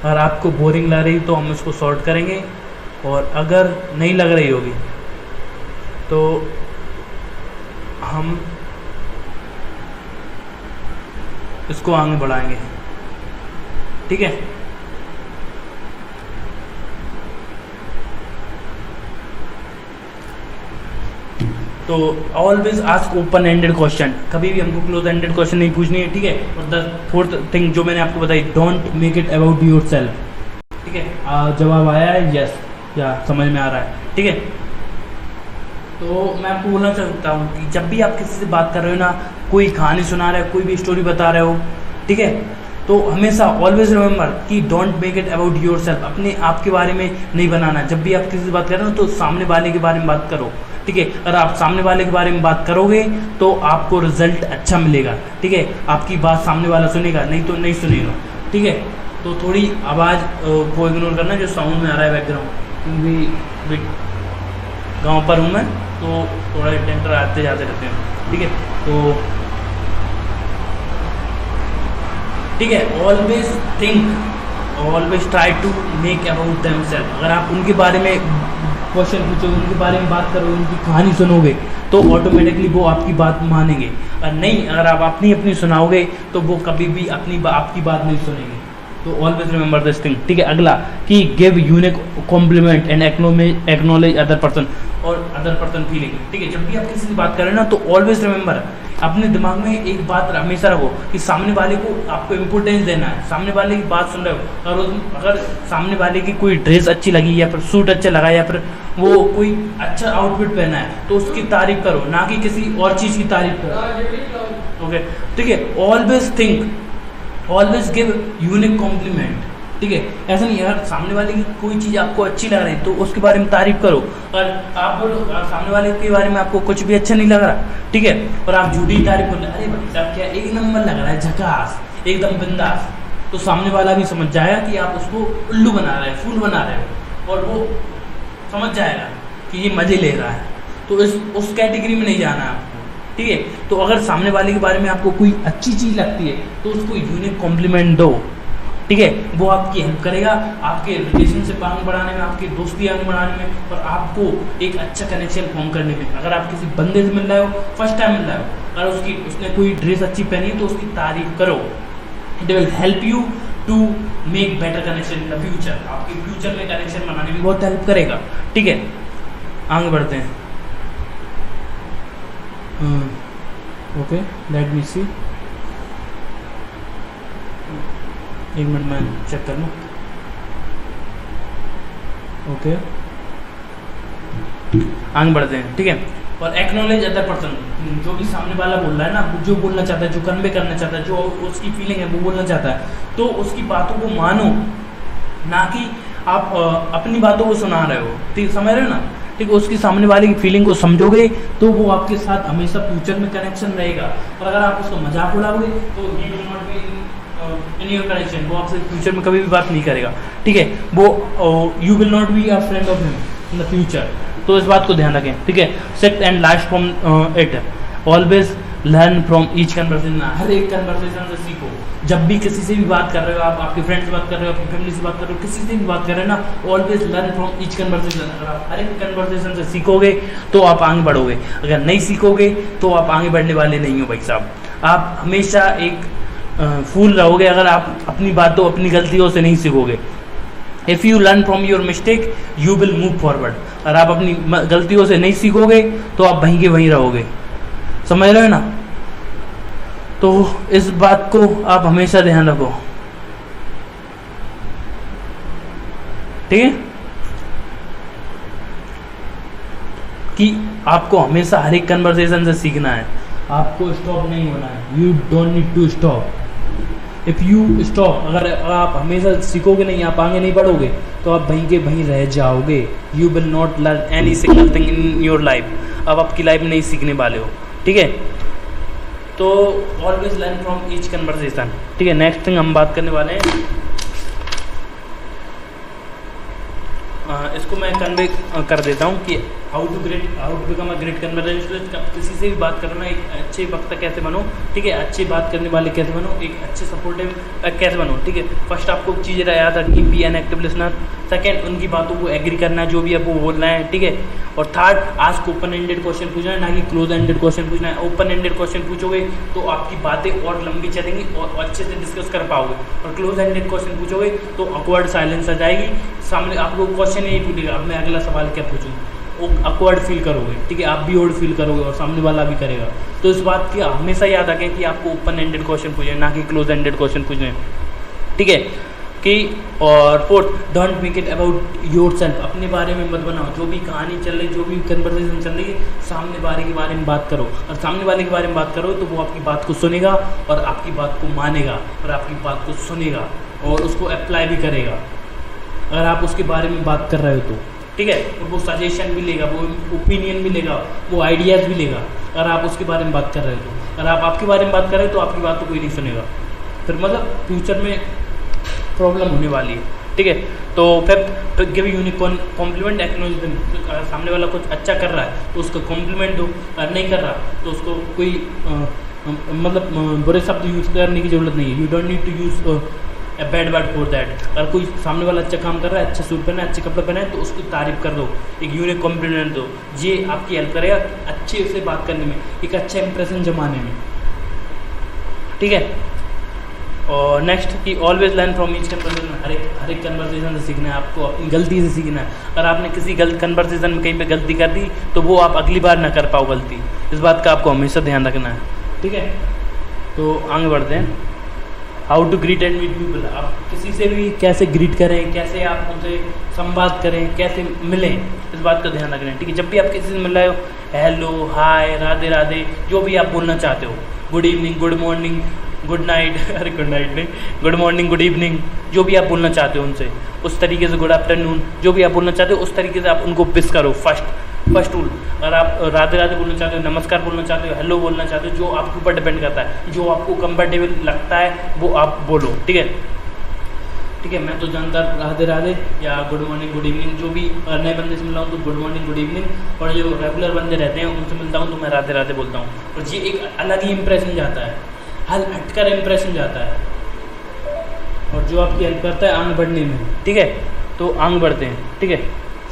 अगर आपको बोरिंग लग रही तो हम इसको सॉर्ट करेंगे, और अगर नहीं लग रही होगी तो हम इसको आगे बढ़ाएंगे, ठीक है। तो always ask open ended question, कभी भी हमको क्लोज एंडेड क्वेश्चन नहीं पूछनी है, ठीक है। और द फोर्थ थिंग जो मैंने आपको बताई, don't make it about your self, ठीक है। जवाब आया है यस, या समझ में आ रहा है, ठीक है। तो मैं आपको बोलना चाहता हूँ कि जब भी आप किसी से बात कर रहे हो ना, कोई कहानी सुना रहे हो, कोई भी स्टोरी बता रहे हो, ठीक है, तो हमेशा ऑलवेज रिमेंबर कि don't make it about your self, अपने आप के बारे में नहीं बनाना। जब भी आप किसी से बात कर रहे हो तो सामने वाले के बारे में बात करो, ठीक है। अगर आप सामने वाले के बारे में बात करोगे तो आपको रिजल्ट अच्छा मिलेगा, ठीक है। आपकी बात सामने वाला सुनेगा, नहीं तो नहीं सुनेगा, ठीक है। तो थोड़ी आवाज़ को इग्नोर करना जो साउंड में आ रहा है बैकग्राउंड, क्योंकि गाँव पर हूँ मैं, तो थोड़ा टेंटर आते जाते रहते हैं, ठीक है। तो ठीक है, always think, always try to make about themself. अगर आप उनके बारे में क्वेश्चन पूछोगे, उनके बारे में बात करोगे, उनकी कहानी सुनोगे, तो ऑटोमेटिकली वो आपकी बात मानेंगे। और नहीं, अगर आप अपनी सुनाओगे तो वो कभी भी आपकी बात नहीं सुनेंगे। तो ऑलवेज रिमेंबर दिस थिंग, ठीक है। अगला कि give unique compliment and acknowledge other person और अदर पर्सन फीलिंग, ठीक है। जब भी आप किसी से बात करें ना, तो ऑलवेज रिमेंबर, अपने दिमाग में एक बात हमेशा रखो कि सामने वाले को आपको इम्पोर्टेंस देना है, सामने वाले की बात सुन रहे हो। और अगर सामने वाले की कोई ड्रेस अच्छी लगी, या फिर सूट अच्छा लगा, या फिर वो कोई अच्छा आउटफिट पहना है, तो उसकी तारीफ करो, ना कि किसी और चीज़ की तारीफ करो, ओके, ठीक है। Always think, always give unique compliment, ठीक है। ऐसा नहीं, अगर सामने वाले की कोई चीज़ आपको अच्छी लग रही है तो उसके बारे में तारीफ करो, और आप बोलो सामने वाले के बारे में आपको कुछ भी अच्छा नहीं लग रहा, ठीक है, और आप झूठी तारीफ कर, अरे भाई साहब क्या एक नंबर लग रहा है, झकास, एकदम बिंदास, तो सामने वाला भी समझ जाएगा कि आप उसको उल्लू बना रहे हो, फूल बना रहे हो, और वो समझ जाएगा कि ये मज़े ले रहा है। तो उस कैटेगरी में नहीं जाना है आपको, ठीक है। तो अगर सामने वाले के बारे में आपको कोई अच्छी चीज़ लगती है तो उसको यूनिक कॉम्प्लीमेंट दो, ठीक है। वो आपकी हेल्प करेगा आपके रिलेशनशिप आगे बढ़ाने में, आपकी दोस्ती आगे बढ़ाने में, और आपको एक अच्छा कनेक्शन फॉर्म करने में। अगर आप किसी बंदे से मिल रहे हो, फर्स्ट टाइम मिल रहे हो, अगर उसने कोई ड्रेस अच्छी पहनी है तो उसकी तारीफ करो, it will help you to make better connection in the future. आपके फ्यूचर में कनेक्शन बनाने में बहुत हेल्प करेगा, ठीक है। आगे बढ़ते हैं। ओके, लेट मी सी, एक मिनट मैं चेक कर लूँ। ओके, आगे बढ़ते हैं, ठीक है। और एक्नॉलेज अदर पर्सन, जो भी सामने वाला बोल रहा है ना, जो बोलना चाहता है, जो कन्वे करना चाहता है, जो उसकी फीलिंग है वो बोलना चाहता है, तो उसकी बातों को मानो, ना कि आप अपनी बातों को सुना रहे हो, ठीक, समझ रहे हो ना, ठीक। उसकी सामने वाले की फीलिंग को समझोगे तो वो आपके साथ हमेशा फ्यूचर में कनेक्शन रहेगा। और अगर आप उसका मजाक उड़ाओगे तो he will not be in your connection, वो आपसे फ्यूचर में कभी भी बात नहीं करेगा, ठीक है। वो you will not be a friend of him in the future, तो इस बात को ध्यान रखें, ठीक है। Sixth and last from it, always learn from each conversation, हर एक कन्वर्सेशन से सीखो। जब भी किसी से भी बात कर रहे हो, आप आपके फ्रेंड से बात कर रहे हो, अपनी फैमिली से बात कर रहे हो, किसी से भी बात कर रहे हो ना, always learn from each conversation. अगर आप हर एक कन्वर्सेशन से सीखोगे तो आप आगे बढ़ोगे, अगर नहीं सीखोगे तो आप आगे बढ़ने वाले नहीं हो भाई साहब। आप हमेशा एक फूल रहोगे अगर आप अपनी बातों, अपनी गलतियों से नहीं सीखोगे। If you learn from your mistake you will move forward, अगर आप अपनी गलतियों से नहीं सीखोगे तो आप वहीं के वहीं रहोगे, समझ रहे हो ना। तो इस बात को आप हमेशा ध्यान रखो, ठीक है, कि आपको हमेशा हर एक कन्वर्सेशन से सीखना है, आपको स्टॉप नहीं होना है। You don't need to stop. If you stop, अगर आप हमेशा सीखोगे नहीं, आप आगे नहीं बढ़ोगे, तो आप वहीं के वहीं रह जाओगे। You will not learn any single thing in your life, अब आपकी लाइफ में नहीं सीखने वाले हो, ठीक है। तो always learn from each conversation, ठीक है। नेक्स्ट थिंग हम बात करने वाले हैं, इसको मैं कन्वे कर देता हूँ कि how to become a great conversationist. किसी से भी बात करना, एक अच्छे वक्ता कैसे बनो, ठीक है, अच्छी बात करने वाले कैसे बनो, एक अच्छे सपोर्टिव कैसे बनो, ठीक है। फर्स्ट आपको चीज़ें याद रखनी, be an active listener. Second, उनकी बातों को एग्री करना है, जो भी आपको बोलना है, ठीक है। और third, ask open ended question पूछना है, ना कि क्लोज एंडेड क्वेश्चन पूछना है। ओपन एंडेड क्वेश्चन पूछोगे तो आपकी बातें और लंबी चलेंगी और अच्छे से डिस्कस कर पाओगे। और क्लोज एंडेड क्वेश्चन पूछोगे तो अक्वर्ड साइलेंस आ जाएगी, सामने आपको क्वेश्चन नहीं पूछेगा, अब मैं अगला सवाल क्या पूछूँ, वो अक्वर्ड फील करोगे, ठीक है, आप भी ऑड फील करोगे और सामने वाला भी करेगा। तो इस बात की हमेशा याद रखें कि आपको ओपन एंडेड क्वेश्चन पूछे, ना कि क्लोज एंडेड क्वेश्चन पूछे, ठीक है। कि और fourth, don't make it about your self, अपने बारे में मत बनाओ। जो भी कहानी चल रही, जो भी कन्वर्सेशन चल रही है, सामने वाले के बारे में बात करो। और सामने वाले के बारे में बात करो तो वो आपकी बात को सुनेगा और आपकी बात को मानेगा और आपकी बात को सुनेगा और उसको अप्लाई भी करेगा, अगर आप उसके बारे में बात कर रहे हो तो, ठीक है। और वो सजेशन भी लेगा, वो ओपिनियन भी लेगा, वो आइडियाज़ भी लेगा, अगर आप उसके बारे में बात कर रहे हो तो। अगर आप आपके बारे में बात कर रहे हो तो आपकी बात तो कोई नहीं सुनेगा, फिर मतलब फ्यूचर में प्रॉब्लम होने वाली है, ठीक है। तो फिर give unique compliment, acknowledge them. सामने वाला कुछ अच्छा कर रहा है तो उसको कॉम्प्लीमेंट दो, अगर नहीं कर रहा तो उसको कोई मतलब बुरे शब्द यूज़ करने की ज़रूरत नहीं है। You don't need to use a bad word for that. अगर कोई सामने वाला अच्छा काम कर रहा है, अच्छा सूट पहना है, अच्छे कपड़े पहने हैं, तो उसकी तारीफ कर दो, एक यूनिक कॉम्प्लीमेंट दो। ये आपकी हेल्प करेगा अच्छे से बात करने में, एक अच्छा इंप्रेशन जमाने में, ठीक है। और नेक्स्ट कि always learn from each conversation, हर एक कन्वर्सेशन से सीखना है, आपको अपनी गलती से सीखना है। अगर आपने किसी गलत कन्वर्सेशन में कहीं पे गलती कर दी तो वो आप अगली बार ना कर पाओ गलती, इस बात का आपको हमेशा ध्यान रखना है, ठीक है। तो आगे बढ़ते हैं, how to greet and meet people. आप किसी से भी कैसे ग्रीट करें, कैसे आप उनसे संवाद करें, कैसे मिलें, इस बात का ध्यान रखना है, ठीक है। जब भी आप किसी से मिल रहे हो, हेलो, हाय, राधे राधे, जो भी आप बोलना चाहते हो, good evening, good morning, good night, अरे गुड नाइट नहीं, गुड मॉर्निंग, गुड इवनिंग, जो भी आप बोलना चाहते हो उनसे उस तरीके से, गुड आफ्टरनून, जो भी आप बोलना चाहते हो उस तरीके से आप उनको विश करो। फर्स्ट रूल, अगर आप राधे राधे बोलना चाहते हो, नमस्कार बोलना चाहते हो, हेलो बोलना चाहते हो, जो आपके ऊपर डिपेंड करता है, जो आपको कंफर्टेबल लगता है वो आप बोलो, ठीक है, ठीक है। मैं तो जानता राधे राधे या गुड मॉर्निंग, गुड इवनिंग, जो भी नए बंदे से मिला हूँ तो गुड मॉर्निंग, गुड इवनिंग, और जो रेगुलर बंदे रहते हैं उनसे मिलता हूँ तो मैं राधे राधे बोलता हूँ, और ये एक अलग ही इंप्रेशन जाता है, हटकर इंप्रेशन जाता है, और जो आपकी हेल्प करता है आगे बढ़ने में, ठीक है। तो आगे बढ़ते हैं, ठीक है।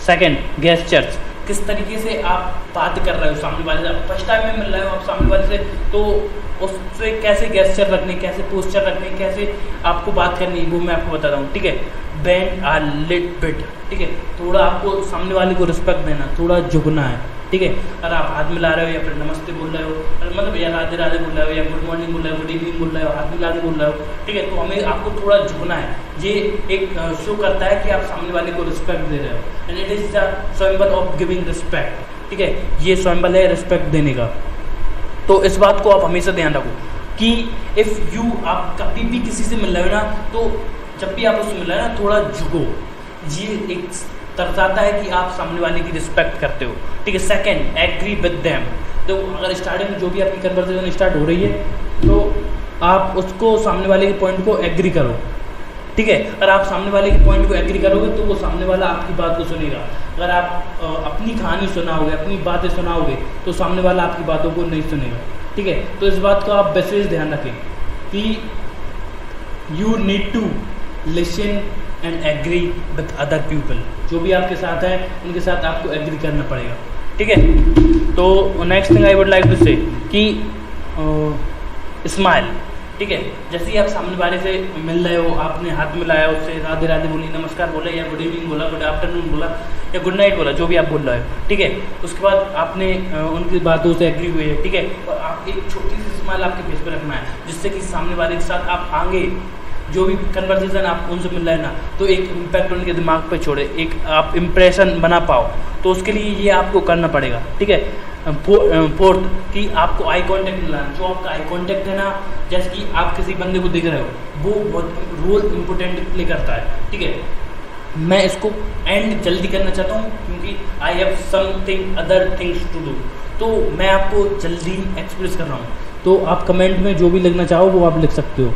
सेकंड, गेस्चर्स, किस तरीके से आप बात कर रहे हो सामने वाले से, आप फर्स्ट टाइम में मिल रहे हो आप सामने वाले से, तो उससे कैसे गेस्चर रखने, कैसे पोस्चर रखने, कैसे आपको बात करनी, वो मैं आपको बताता हूँ, ठीक है। बेंड आ लिट बिट, ठीक है, थोड़ा आपको सामने वाले को रिस्पेक्ट देना, थोड़ा झुकना है, ठीक है। अगर आप हाथ मिला रहे हो या फिर नमस्ते बोल रहे हो, मतलब या राधे राधे बोल रहे हो या गुड मॉर्निंग बोल रहे हो, गुड इवनिंग बोल रहे हो, हाथ मिला के बोल रहे हो, ठीक है, तो हमें आपको थोड़ा झुकना है। ये एक शो करता है कि आप सामने वाले को रिस्पेक्ट दे रहे हो, and it is the symbol of giving respect, ठीक है। ये सिंबल है रिस्पेक्ट देने का। तो इस बात को आप हमेशा ध्यान रखो कि इफ़ यू, आप कभी भी किसी से मिल रहे हो ना, तो जब भी आप उससे मिल रहे हो ना, थोड़ा झुको। ये एक दर्शाता है कि आप सामने वाले की रिस्पेक्ट करते हो, ठीक है। Second, agree with them. तो अगर स्टार्टिंग में जो भी आपकी कन्वर्सेशन स्टार्ट हो रही है, तो आप उसको सामने वाले के पॉइंट को एग्री करो, ठीक है। अगर आप सामने वाले के पॉइंट को एग्री करोगे तो वो सामने वाला आपकी बात को सुनेगा। अगर आप अपनी कहानी सुनाओगे, अपनी बातें सुनाओगे, तो सामने वाला आपकी बातों को नहीं सुनेगा, ठीक है। तो इस बात का आप विशेष ध्यान रखें कि you need to listen and agree with other people. जो भी आपके साथ है उनके साथ आपको एग्री करना पड़ेगा, ठीक है। तो next thing I would like to say कि स्माइल, ठीक है। जैसे ही आप सामने वाले से मिल रहे हो, आपने हाथ मिलाया, उससे राधे राधे बोली, नमस्कार बोला या गुड इवनिंग बोला, गुड आफ्टरनून बोला या गुड नाइट बोला, जो भी आप बोल रहे हो, ठीक है। उसके बाद आपने उनकी बातों से एग्री हुए है, ठीक है। और आप एक छोटी सी स्माइल आपके फेस पर रखना है, जिससे कि सामने वाले के साथ आप आगे जो भी कन्वर्सेशन आप उनसे मिल रहे हैं ना, तो एक इम्पैक्ट उनके दिमाग पे छोड़े, एक आप इम्प्रेशन बना पाओ। तो उसके लिए ये आपको करना पड़ेगा, ठीक है। फोर्थ कि आपको आई कांटेक्ट मिलाना। जो आपका आई कांटेक्ट है ना, जैसे कि आप किसी बंदे को देख रहे हो, वो बहुत रोल इम्पोर्टेंट प्ले करता है, ठीक है। मैं इसको एंड जल्दी करना चाहता हूँ क्योंकि I have something other things to do, तो मैं आपको जल्दी एक्सप्रेस कर रहा हूँ। तो आप कमेंट में जो भी लिखना चाहो वो आप लिख सकते हो,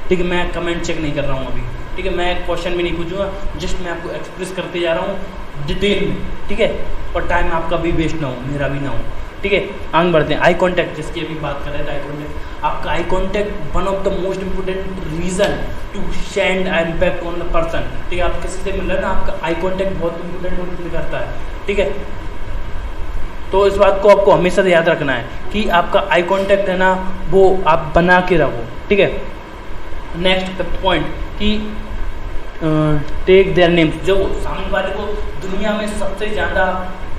ठीक है। मैं कमेंट चेक नहीं कर रहा हूँ अभी, ठीक है। मैं क्वेश्चन भी नहीं पूछूंगा, जस्ट मैं आपको एक्सप्रेस करते जा रहा हूँ डिटेल में, ठीक है। और टाइम आपका भी वेस्ट ना हो, मेरा भी ना हो, ठीक है। आगे बढ़ते हैं। आई कांटेक्ट, जिसकी अभी बात कर रहे थे, आई कांटेक्ट। आपका eye contact one of the most important reason to send an impact on the person, ठीक है। आप किसी से मिल रहे हैं ना, आपका आई कांटेक्ट बहुत इंपोर्टेंट रोल प्ले करता है, ठीक है। तो इस बात को आपको हमेशा याद रखना है कि आपका आई कांटेक्ट है ना, वो आप बना के रखो, ठीक है। नेक्स्ट पॉइंट कि टेक देयर नेम्स। जो सामने वाले को दुनिया में सबसे ज़्यादा,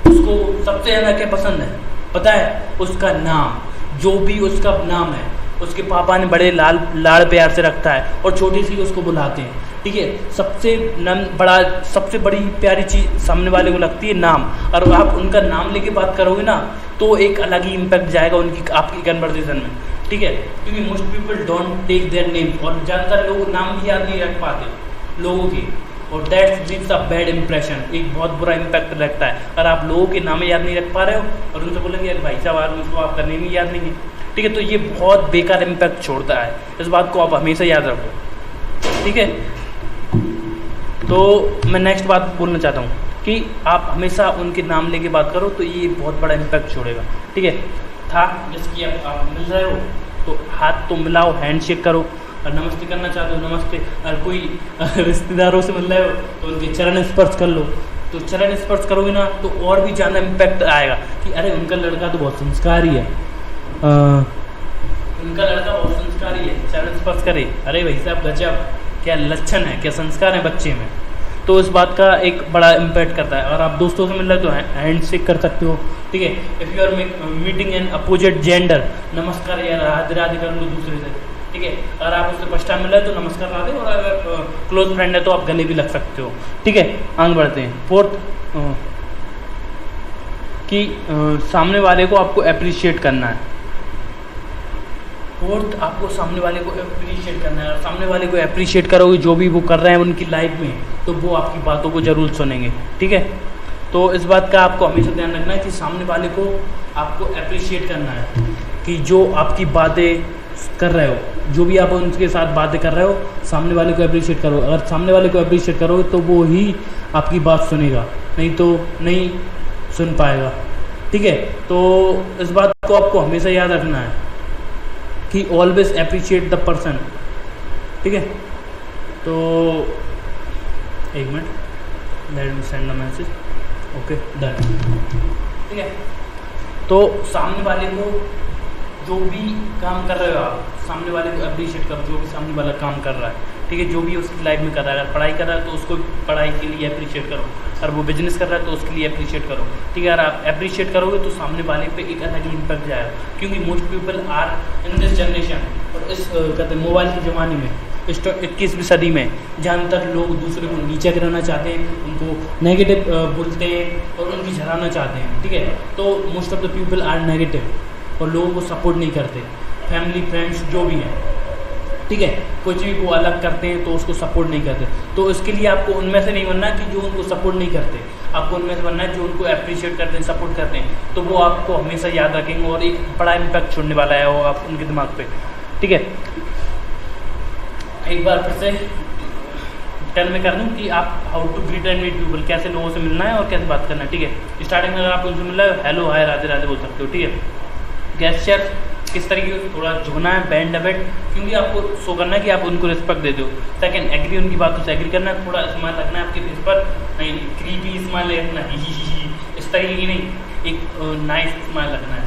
उसको सबसे ज़्यादा क्या पसंद है पता है? उसका नाम। जो भी उसका नाम है, उसके पापा ने बड़े लाड़ प्यार से रखता है और छोटी सी उसको बुलाते हैं, ठीक है। सबसे बड़ी प्यारी चीज़ सामने वाले को लगती है नाम। और आप उनका नाम लेके बात करोगे ना, तो एक अलग ही इम्पैक्ट जाएगा उनकी आपकी कन्वर्सेशन में, ठीक है। क्योंकि most people don't take their name, और ज़्यादातर लोग नाम भी याद नहीं रख पाते लोगों की, और that's leaves a bad impression. एक बहुत बुरा इम्पैक्ट लगता है अगर आप लोगों के नाम याद नहीं रख पा रहे हो और उनसे बोलेंगे यार भाई साहब आज मुझको आपका नेम ही याद नहीं है, ठीक है। तो ये बहुत बेकार इम्पैक्ट छोड़ता है, इस बात को आप हमेशा याद रखो, ठीक है। तो मैं नेक्स्ट बात बोलना चाहता हूँ कि आप हमेशा उनके नाम लेके बात करो, तो ये बहुत बड़ा इम्पैक्ट छोड़ेगा, ठीक है। था जैसे कि आप मिल रहे हो तो हाथ तो मिलाओ, हैंडशेक करो, और नमस्ते करना चाहते हो नमस्ते। अगर कोई रिश्तेदारों से मिल रहे हो तो उनके चरण स्पर्श कर लो। तो चरण स्पर्श करोगे ना तो और भी ज़्यादा इम्पैक्ट आएगा कि अरे उनका लड़का तो बहुत संस्कारी है, उनका लड़का बहुत संस्कारी है, चरण स्पर्श करे, अरे भाई साहब गजब, क्या लक्षण है, क्या संस्कार है बच्चे में। तो इस बात का एक बड़ा इम्पैक्ट करता है। और आप दोस्तों से मिल रहे हो तो हैंड शेक कर सकते हो, ठीक है। If you are meeting an opposite gender, नमस्कार या राधे राधे कर लो दूसरे से, ठीक है। अगर आप उससे फर्स्ट टाइम मिल रहे हो तो नमस्कार राधे, और अगर क्लोज फ्रेंड है तो आप गले भी लग सकते हो, ठीक है। आगे बढ़ते हैं। फोर्थ कि सामने वाले को आपको अप्रिशिएट करना है। फोर्थ, आपको सामने वाले को अप्रिशिएट करना है। सामने वाले को अप्रिशिएट करोगे जो भी वो कर रहे हैं उनकी लाइफ में, तो वो आपकी बातों को ज़रूर सुनेंगे, ठीक है। तो इस बात का आपको हमेशा ध्यान रखना है कि सामने वाले को आपको अप्रिशिएट करना है कि जो आपकी बातें कर रहे हो, जो भी आप उनके साथ बातें कर रहे हो, सामने वाले को अप्रिशिएट करो। अगर सामने वाले को अप्रिशिएट करोगे तो वो ही आपकी बात सुनेगा, नहीं तो नहीं सुन पाएगा, ठीक है। तो इस बात को आपको हमेशा याद रखना है कि ऑलवेज अप्रिशिएट द पर्सन, ठीक है। तो एक minute, let me send the message, okay done, ठीक है। तो सामने वाले को जो भी काम कर रहे हो आप, सामने वाले को अप्रिशिएट करो, जो भी सामने वाला काम कर रहा है, ठीक है, जो भी उसकी लाइफ में कर रहा है। अगर पढ़ाई कर रहा है तो उसको पढ़ाई के लिए अप्रिशिएट करो, और वो बिजनेस कर रहा है तो उसके लिए अप्रिशिएट करो, ठीक है। अगर आप अप्रिशिएट करोगे तो सामने वाले पे एक अलग ही इम्पैक्ट जाएगा, क्योंकि most people are in this generation, और इस कहते हैं मोबाइल के ज़माने में, इस 21वीं सदी में ज़्यादातर लोग दूसरे को नीचे गिराना चाहते हैं, उनको नेगेटिव बोलते हैं और उनकी झराना चाहते हैं, ठीक है। तो most of the people are negative और लोगों को सपोर्ट नहीं करते, फैमिली फ्रेंड्स जो भी हैं, ठीक है, कुछ भी को अलग करते हैं तो उसको सपोर्ट नहीं करते। तो इसके लिए आपको उनमें से नहीं बनना कि जो उनको सपोर्ट नहीं करते, आपको उनमें से बनना है जो उनको अप्रिशिएट करते हैं, सपोर्ट करते हैं। तो वो आपको हमेशा याद रखेंगे और एक बड़ा इम्पैक्ट छोड़ने वाला है वो आप उनके दिमाग पे, ठीक है। एक बार फिर से टर्न में कर दूँ कि आप how to greet and meet people, कैसे लोगों से मिलना है और कैसे बात करना है, ठीक है। स्टार्टिंग में अगर आप उनसे मिल रहे हो, हेलो हाय राधे राधे बोल सकते हो, ठीक है। गेस्चर किस तरीके से थोड़ा झुकना है, बैंड अबेट, क्योंकि आपको शो करना है कि आप उनको रिस्पेक्ट देते हो। सेकंड, एग्री उनकी बातों से एग्री करना है, थोड़ा स्माइल रखना है आपके फेस पर, नहीं क्रीपी स्माइल रखना है, ही इस तरीके की नहीं, एक नाइस स्माइल रखना है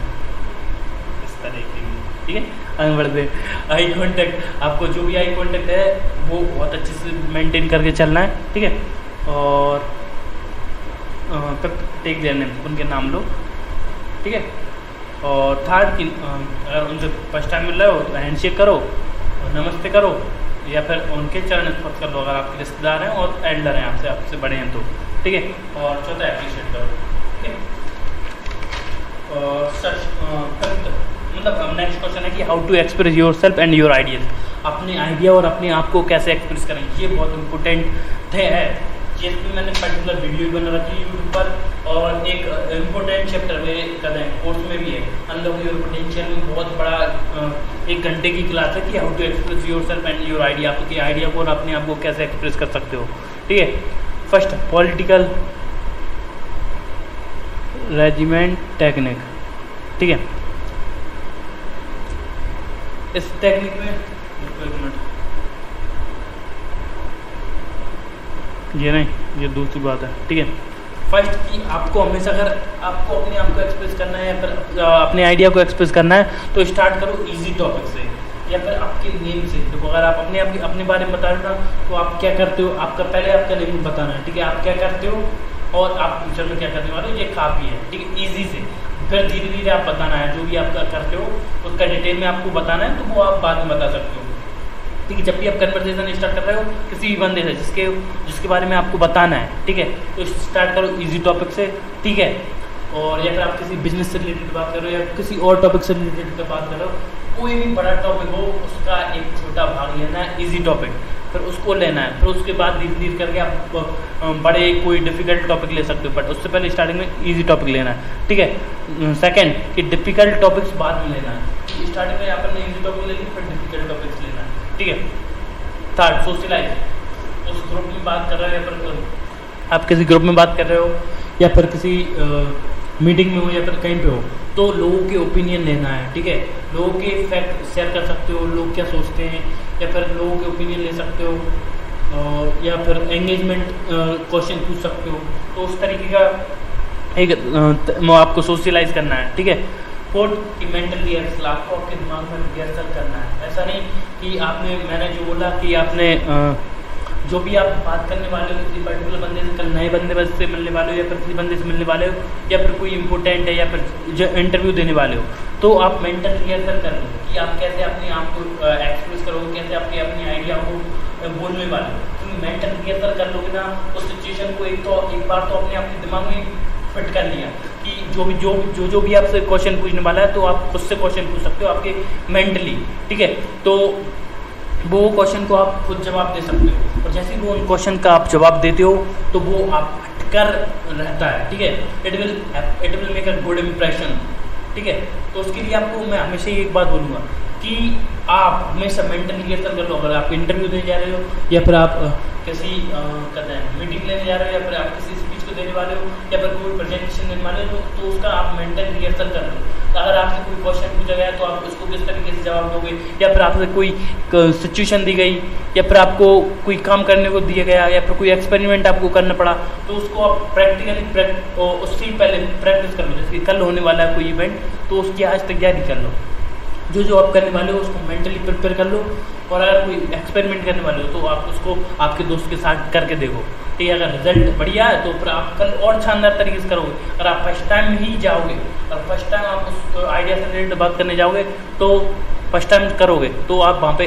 इस तरीके की, ठीक है। आगे बढ़ते, आई कॉन्टैक्ट, आपको जो भी आई कॉन्टैक्ट है वो बहुत अच्छे से मेंटेन करके चलना है, ठीक है। और टेक देयर नेम, उनके नाम लो, ठीक है। और थर्ड की अगर उनसे फर्स्ट टाइम मिल रहे हो तो हैंडशेक करो, नमस्ते करो, या फिर उनके चरण स्पर्श कर लो अगर आपके रिश्तेदार हैं और एल्डर हैं आपसे बड़े हैं तो, ठीक है। और चौथा एप्रिशिएट करो, ठीक है। और सच मतलब नेक्स्ट क्वेश्चन है कि how to express yourself and your ideas, अपने आइडिया और अपने आप को कैसे एक्सप्रेस करें, ये बहुत इंपॉर्टेंट है। जिस भी मैंने पर्टिकुलर वीडियो बना रखी है यूट्यूब पर, और एक इम्पोर्टेंट चैप्टर मेरे कहते हैं कोर्स में भी है, अनलॉक योर पोटेंशियल में बहुत बड़ा 1 घंटे की क्लास है कि how to express yourself and your idea, आपके आइडिया को और अपने आप को कैसे एक्सप्रेस कर सकते हो, ठीक है। फर्स्ट, पॉलिटिकल रेजिमेंट टेक्निक, ठीक है। इस टेक्निक में एक मिनट, ये नहीं, ये दूसरी बात है, ठीक है। फर्स्ट कि आपको हमेशा अगर आपको अपने आप को एक्सप्रेस करना है या फिर अपने आइडिया को एक्सप्रेस करना है तो स्टार्ट करो इजी टॉपिक से या फिर आपके नेम से। देखो अगर आप अपने बारे में बता रहे हो ना तो आप क्या करते हो, आपका पहले आपका नेम बताना है, ठीक है। आप क्या करते हो और आप फ्यूचर में क्या करने वाले हो, ये काफ़ी है, ठीक है, ईजी से। फिर धीरे धीरे आप बताना है जो भी आप करते हो उसका डिटेल में आपको बताना है, तो वो आप बाद में बता सकते हो, ठीक है। जब भी आप कन्वर्सेशन स्टार्ट कर रहे हो किसी भी बंदे से जिसके बारे में आपको बताना है, ठीक है, तो स्टार्ट करो इजी टॉपिक से, ठीक है। और या फिर आप किसी बिजनेस से रिलेटेड बात कर रहे हो या किसी और टॉपिक से रिलेटेड बात कर रहे हो, कोई भी बड़ा टॉपिक हो उसका एक छोटा भाग लेना है, इजी टॉपिक, फिर उसको लेना है। फिर उसके बाद धीरे धीरे करके आप बड़े कोई डिफिकल्ट टॉपिक ले सकते हो, बट उससे पहले स्टार्टिंग में इजी टॉपिक लेना है, ठीक है। सेकंड कि डिफिकल्ट टॉपिक्स बाद में लेना है, स्टार्टिंग में आपने इजी टॉपिक ले ली फिर डिफिकल्ट टॉपिक्स लेना है, ठीक है। थर्ड, सोशलाइज, उस ग्रुप में बात कर रहे हो या फिर आप किसी ग्रुप में बात कर रहे हो या फिर किसी मीटिंग में हो या फिर कहीं पे हो, तो लोगों के ओपिनियन लेना है, ठीक है। लोगों के फैक्ट शेयर कर सकते हो, लोग क्या सोचते हैं, या फिर लोगों के ओपिनियन ले सकते हो, या फिर एंगेजमेंट क्वेश्चन पूछ सकते हो। तो उस तरीके का एक आपको सोशलाइज करना है, ठीक है। फोर्थ कि मेंटल रिहर्सल, आपको आपके दिमाग में रिहर्सल करना है। ऐसा नहीं कि मैंने जो बोला कि आपने जो भी आप बात करने वाले हो किसी पर्टिकुलर बंदे से, कल नए बंदे से मिलने वाले हो या फिर किसी बंदे से मिलने वाले हो या फिर कोई इंपॉर्टेंट है या फिर जो इंटरव्यू देने वाले हो, तो आप मेंटल रिहर्सल कर लो कि आप कैसे अपने आप को एक्सप्रेस करोगे, कैसे आपके अपने आइडिया को बोलने वाले हो। क्योंकि मेंटल रिहर्सल कर लोगे ना उस सिचुएशन को एक बार तो अपने दिमाग में फिट कर लिया कि जो भी आपसे क्वेश्चन पूछने वाला है तो आप खुद से क्वेश्चन पूछ सकते हो आपके मेंटली, ठीक है। तो वो क्वेश्चन को आप खुद जवाब दे सकते हो, और जैसे ही वो उन क्वेश्चन का आप जवाब देते हो तो वो आप हटकर रहता है, ठीक है। It will make a good impression, ठीक है। तो उसके लिए आपको मैं हमेशा ही एक बात बोलूँगा कि आप हमेशा मेंटल रिहर्सल कर लो। अगर आप इंटरव्यू देने जा रहे हो या फिर आप किसी कहते हैं मीटिंग लेने जा रहे हो या फिर आप किसी स्पीच को देने वाले हो या फिर कोई प्रेजेंटेशन देने वाले हो, तो उसका आप मेंटल रिहर्सल कर लो। अगर आपसे कोई क्वेश्चन पूछा गया तो आप उसको किस तरीके से जवाब दोगे, या फिर आपसे कोई सिचुएशन दी गई या फिर आपको कोई काम करने को दिया गया या फिर कोई एक्सपेरिमेंट आपको करना पड़ा, तो उसको आप प्रैक्टिकली उससे पहले प्रैक्टिस कर लो। जैसे कल होने वाला है कोई इवेंट, तो उसकी आज तैयारी कर लो। जो जो आप करने वाले हो उसको मेंटली प्रिपेयर कर लो, और अगर कोई एक्सपेरिमेंट करने वाले हो तो आप उसको आपके दोस्त के साथ करके देखो, ठीक है। अगर रिजल्ट बढ़िया है तो फिर आप कल और शानदार तरीके से करोगे। अगर आप फर्स्ट टाइम ही जाओगे और फर्स्ट टाइम आप उस आइडिया से रिलेटेड बात करने जाओगे तो फर्स्ट टाइम करोगे तो आप वहाँ पे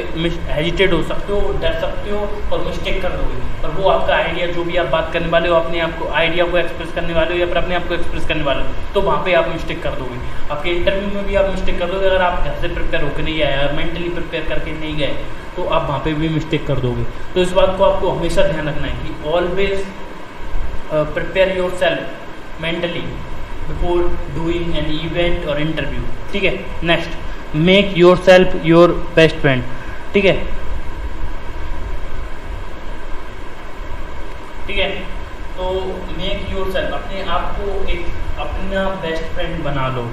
हेजिटेट हो सकते हो, डर सकते हो और मिस्टेक कर दोगे, और वो आपका आइडिया जो भी आप बात करने वाले हो, अपने आप को आइडिया को एक्सप्रेस करने वाले हो या फिर अपने आप को एक्सप्रेस करने वाले हो, तो वहाँ पे आप मिस्टेक कर दोगे। आपके इंटरव्यू में भी आप मिस्टेक कर दोगे। अगर आप घर से प्रिपेयर होकर नहीं आए, मेंटली प्रिपेयर करके नहीं गए, तो आप वहाँ पे भी मिस्टेक कर दोगे। तो इस बात को आपको हमेशा ध्यान रखना है कि always prepare your self mentally before doing an event और इंटरव्यू, ठीक है। Next, make your self your best friend, ठीक है, ठीक है। तो मेक योर सेल्फ, अपने आप को एक अपना बेस्ट फ्रेंड बना लो,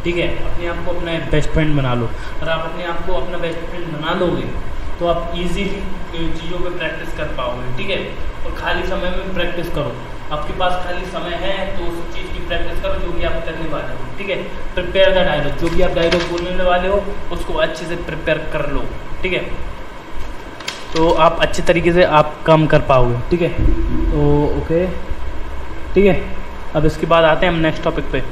ठीक है। अपने आप को अपना बेस्ट फ्रेंड बना लो। अगर आप अपने आप को अपना बेस्ट फ्रेंड बना लोगे तो आप इजीली चीज़ों पे प्रैक्टिस कर पाओगे, ठीक है। और खाली समय में प्रैक्टिस करो। आपके पास खाली समय है तो उस चीज़ की प्रैक्टिस करो जो भी आप करने वाले हो, ठीक है। प्रिपेयर द डायलॉग, जो भी आप डायलॉग बोलने वाले हो उसको अच्छे से प्रिपेयर कर लो, ठीक है। तो आप अच्छे तरीके से आप काम कर पाओगे, ठीक है। तो ओके, ठीक है। अब इसके बाद आते हैं हम नेक्स्ट टॉपिक पे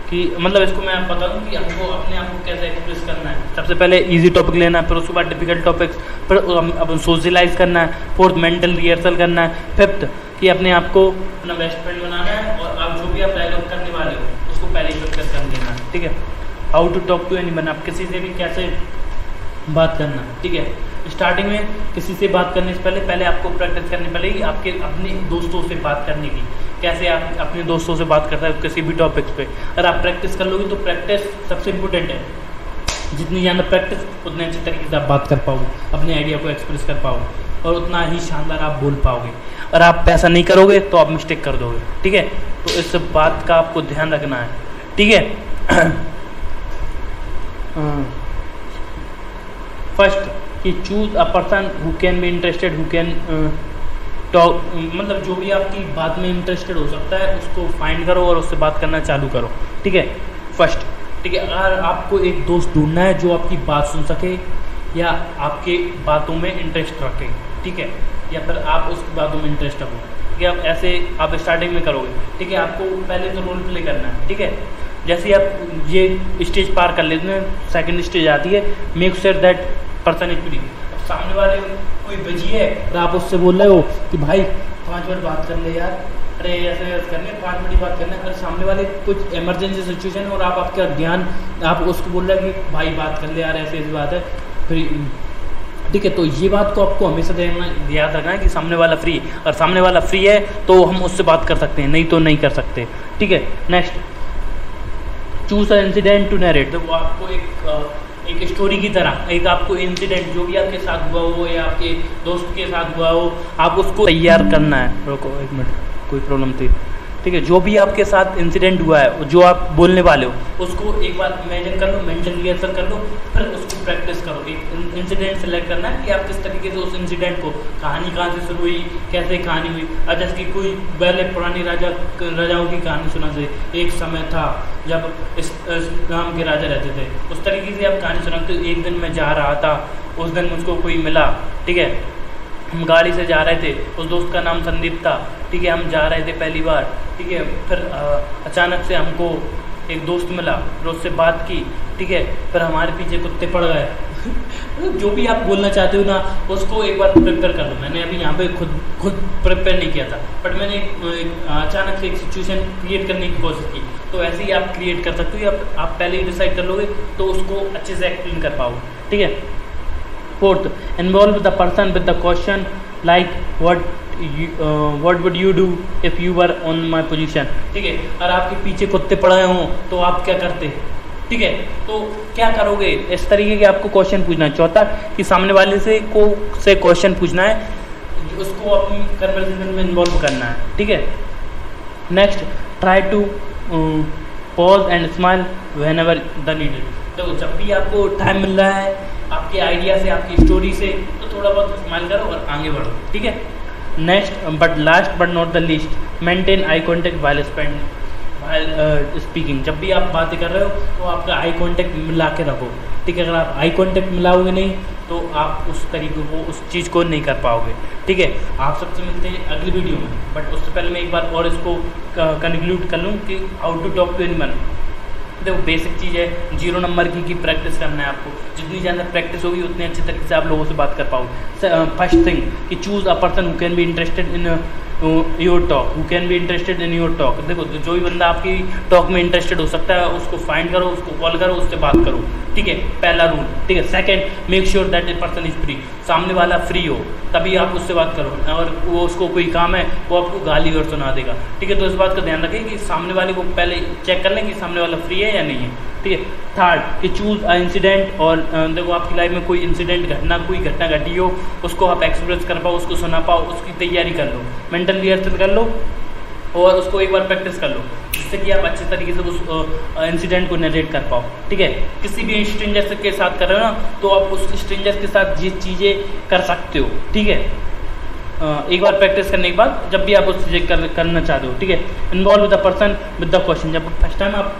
कि मतलब इसको मैं बता दूं कि हमको अपने आप को कैसे एक्सप्रेस करना है। सबसे पहले इजी टॉपिक लेना है, फिर उसके बाद डिफिकल्ट टॉपिक्स, फिर अपन सोशलाइज करना है, फोर्थ मेंटल रिहर्सल करना है, फिफ्थ कि अपने आप को अपना बेस्ट फ्रेंड बनाना है, और आप जो भी आप डायलॉग करने वाले हो उसको पहले ही प्रिपेयर कर लेना है, ठीक है। How to talk to anyone, आप किसी से भी कैसे बात करना, ठीक है। स्टार्टिंग में किसी से बात करने से पहले आपको प्रैक्टिस करनी पड़ेगी आपके अपने दोस्तों से बात करने की। कैसे आप अपने दोस्तों से बात करते हैं किसी भी टॉपिक्स पे, अगर आप प्रैक्टिस कर लोगे तो प्रैक्टिस सबसे इम्पोर्टेंट है। जितनी ज़्यादा प्रैक्टिस उतने अच्छे तरीके से आप बात कर पाओगे, अपने आइडिया को एक्सप्रेस कर पाओगे और उतना ही शानदार आप बोल पाओगे। अगर आप ऐसा नहीं करोगे तो आप मिस्टेक कर दोगे, ठीक है। तो इस बात का आपको ध्यान रखना है, ठीक है। फर्स्ट कि choose a person who can be interested, who can talk, मतलब जो भी आपकी बात में इंटरेस्टेड हो सकता है उसको फाइंड करो और उससे बात करना चालू करो, ठीक है। फर्स्ट, ठीक है। अगर आपको एक दोस्त ढूंढना है जो आपकी बात सुन सके या आपके बातों में इंटरेस्ट रखे, ठीक है, या फिर आप उसकी बातों में इंटरेस्ट रखो, ठीक है। आप ऐसे आप स्टार्टिंग में करोगे, ठीक है। आपको पहले तो रोल प्ले करना है, ठीक है। जैसे आप ये स्टेज पार कर लेते हैं, सेकंड स्टेज आती है, make sure that person is free. अब सामने वाले कोई बिजी है और आप उससे बोल रहे हो कि भाई 5 मिनट बात कर ले यार, अरे ऐसे करने 5 मिनट बात करना है। अगर सामने वाले कुछ इमरजेंसी सिचुएशन है और आप आपका ध्यान आप उसको बोल रहे हैं कि भाई बात कर ले यार, ऐसे ऐसी बात है, फिर ठीक है। तो ये बात को आपको हमेशा याद रखना है कि सामने वाला फ्री, और सामने वाला फ्री है तो हम उससे बात कर सकते हैं, नहीं तो नहीं कर सकते, ठीक है। Next, choose a incident to narrate. तो वो आपको एक स्टोरी की तरह एक आपको इंसिडेंट जो भी आपके साथ हुआ हो या आपके दोस्त के साथ हुआ हो, आप उसको तैयार करना है। रुको 1 मिनट, कोई प्रॉब्लम थी, ठीक है। जो भी आपके साथ इंसिडेंट हुआ है, जो आप बोलने वाले हो, उसको एक बार इमेजिन कर लो, मेंटल रिहर्सल कर लो, फिर उसको प्रैक्टिस करो। एक इंसिडेंट सेलेक्ट करना है कि आप किस तरीके से उस इंसिडेंट को, कहानी कहाँ से शुरू हुई, कैसे कहानी हुई। अब जैसे कि कोई पहले पुरानी राजाओं की कहानी सुना से, एक समय था जब इस नाम के राजा रहते थे, उस तरीके से आप कहानी सुनाते। एक दिन मैं जा रहा था, उस दिन मुझको कोई मिला, ठीक है, हम गाड़ी से जा रहे थे, उस दोस्त का नाम संदीप था, ठीक है, हम जा रहे थे पहली बार, ठीक है। फिर अचानक से हमको एक दोस्त मिला, फिर उससे बात की, ठीक है, फिर हमारे पीछे कुत्ते पड़ गए। जो भी आप बोलना चाहते हो ना, उसको एक बार प्रिपेयर कर लो। मैंने अभी यहाँ पे खुद प्रिपेयर नहीं किया था, बट मैंने अचानक से एक सिचुएशन क्रिएट करने की कोशिश की। तो ऐसे ही आप क्रिएट कर सकते हो, या आप पहले ही डिसाइड कर लोगे तो उसको अच्छे से एक्सप्लेन कर पाओगे, ठीक है। Fourth, involve the person with the question like what would you do if you were on my position, ठीक है। अगर आपके पीछे कुत्ते पड़े हों तो आप क्या करते, ठीक है। तो क्या करोगे, इस तरीके के आपको क्वेश्चन पूछना है। चौथा कि सामने वाले से क्वेश्चन पूछना है, उसको अपनी कन्वर्सेशन में इन्वॉल्व करना है, ठीक है। Next, try to pause and smile whenever the needed. तो जब भी आपको टाइम मिल रहा है आपके आइडिया से, आपकी स्टोरी से, तो थोड़ा बहुत स्माइल करो और आगे बढ़ो, ठीक है। Next but last but not the least, maintain eye contact while speaking, जब भी आप बातें कर रहे हो तो आपका आई कांटेक्ट मिला के रखो, ठीक है। अगर आप आई कांटेक्ट मिलाओगे नहीं तो आप उस तरीके को, उस चीज़ को नहीं कर पाओगे, ठीक है। आप सबसे मिलते हैं अगली वीडियो में, बट उससे पहले मैं एक बार और इसको कंक्लूड कर लूँ कि how to talk to anyone. देखो बेसिक चीज़ है, 0 नंबर की प्रैक्टिस करना है आपको। जितनी ज़्यादा प्रैक्टिस होगी उतने अच्छे तरीके से आप लोगों से बात कर पाओगे। फर्स्ट थिंग कि choose a person who can be interested in your talk, who can be interested in your talk. देखो जो भी बंदा आपकी टॉक में इंटरेस्टेड हो सकता है उसको फाइंड करो, उसको कॉल करो, उससे बात करो, ठीक है, पहला रूल, ठीक है। Second, make sure that a person is free, सामने वाला फ्री हो तभी आप उससे बात करो, और वो उसको कोई काम है वो आपको गाली और सुना देगा, ठीक है। तो इस बात का ध्यान रखें कि सामने वाले को पहले चेक कर लें कि सामने वाला फ्री है या नहीं है, ठीक है। थर्ड कि चूज़ अ इंसिडेंट, और देखो आपकी लाइफ में कोई इंसिडेंट कोई घटना घटी हो उसको आप एक्सप्रेस कर पाओ, उसको सुना पाओ, उसकी तैयारी कर लो, मेंटल रिहर्सल कर लो और उसको एक बार प्रैक्टिस कर लो, जिससे कि आप अच्छे तरीके से उस इंसिडेंट को नरेट कर पाओ, ठीक है। किसी भी स्ट्रेंजर के साथ कर रहे हो ना तो आप उस स्ट्रेंजर के साथ ये चीज़ें कर सकते हो, ठीक है। एक बार प्रैक्टिस करने के बाद जब भी आप उस चीज़ें करना चाहते हो, ठीक है। Involve with the person with the question, जब फर्स्ट टाइम आप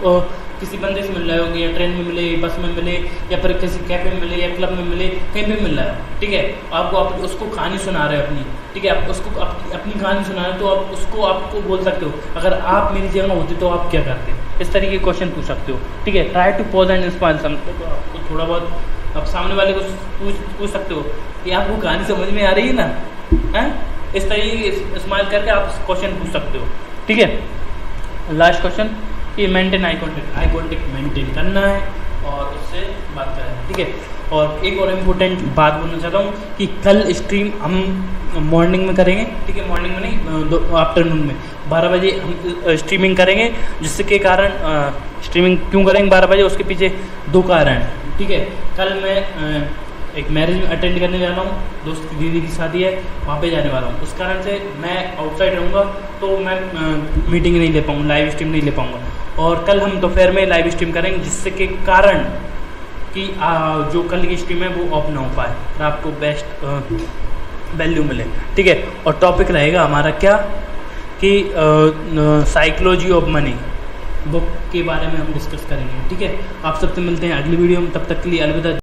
किसी बंदे से मिल रहे होगे, या ट्रेन में मिले, बस में मिले, या फिर किसी कैफे में मिले, या क्लब में मिले, कहीं भी मिल रहा है, ठीक है। आप उसको कहानी सुना रहे हो अपनी, ठीक है, आप उसको अपनी कहानी सुना रहे हो तो आप आपको बोल सकते हो अगर आप मेरी जगह होते तो आप क्या करते, इस तरीके के क्वेश्चन पूछ सकते हो, ठीक है। Try to pause and inspire some, तो आपको थोड़ा बहुत आप सामने वाले को पूछ सकते हो कि आपको कहानी समझ में आ रही है ना, हैं, इस तरीके स्माइल करके आप क्वेश्चन पूछ सकते हो, ठीक है। लास्ट क्वेश्चन कि मेंटेन आई कांटेक्ट मेंटेन करना है और उससे बात करना है, ठीक है। और एक और इम्पोर्टेंट बात बोलना चाहता हूँ कि कल स्ट्रीम हम मॉर्निंग में करेंगे, ठीक है, मॉर्निंग में नहीं, आफ्टरनून में 12 बजे हम स्ट्रीमिंग करेंगे, जिससे के कारण स्ट्रीमिंग क्यों करेंगे 12 बजे, उसके पीछे 2 कारण, ठीक है। कल मैं एक मैरिज में अटेंड करने जा रहा हूँ, दोस्त की दीदी की शादी है, वहाँ पे जाने वाला हूँ, उस कारण से मैं आउटसाइड रहूँगा तो मैं मीटिंग नहीं ले पाऊँगा, लाइव स्ट्रीम नहीं ले पाऊँगा। और कल हम दोपहर में लाइव स्ट्रीम करेंगे, जिससे के कारण कि जो कल की स्ट्रीम है वो ऑफ ना हो पाए और आपको बेस्ट वैल्यू मिले, ठीक है। और टॉपिक रहेगा हमारा क्या कि साइकोलॉजी ऑफ मनी बुक के बारे में हम डिस्कस करेंगे, ठीक है। आप सबसे मिलते हैं अगली वीडियो में, तब तक के लिए अलविदा।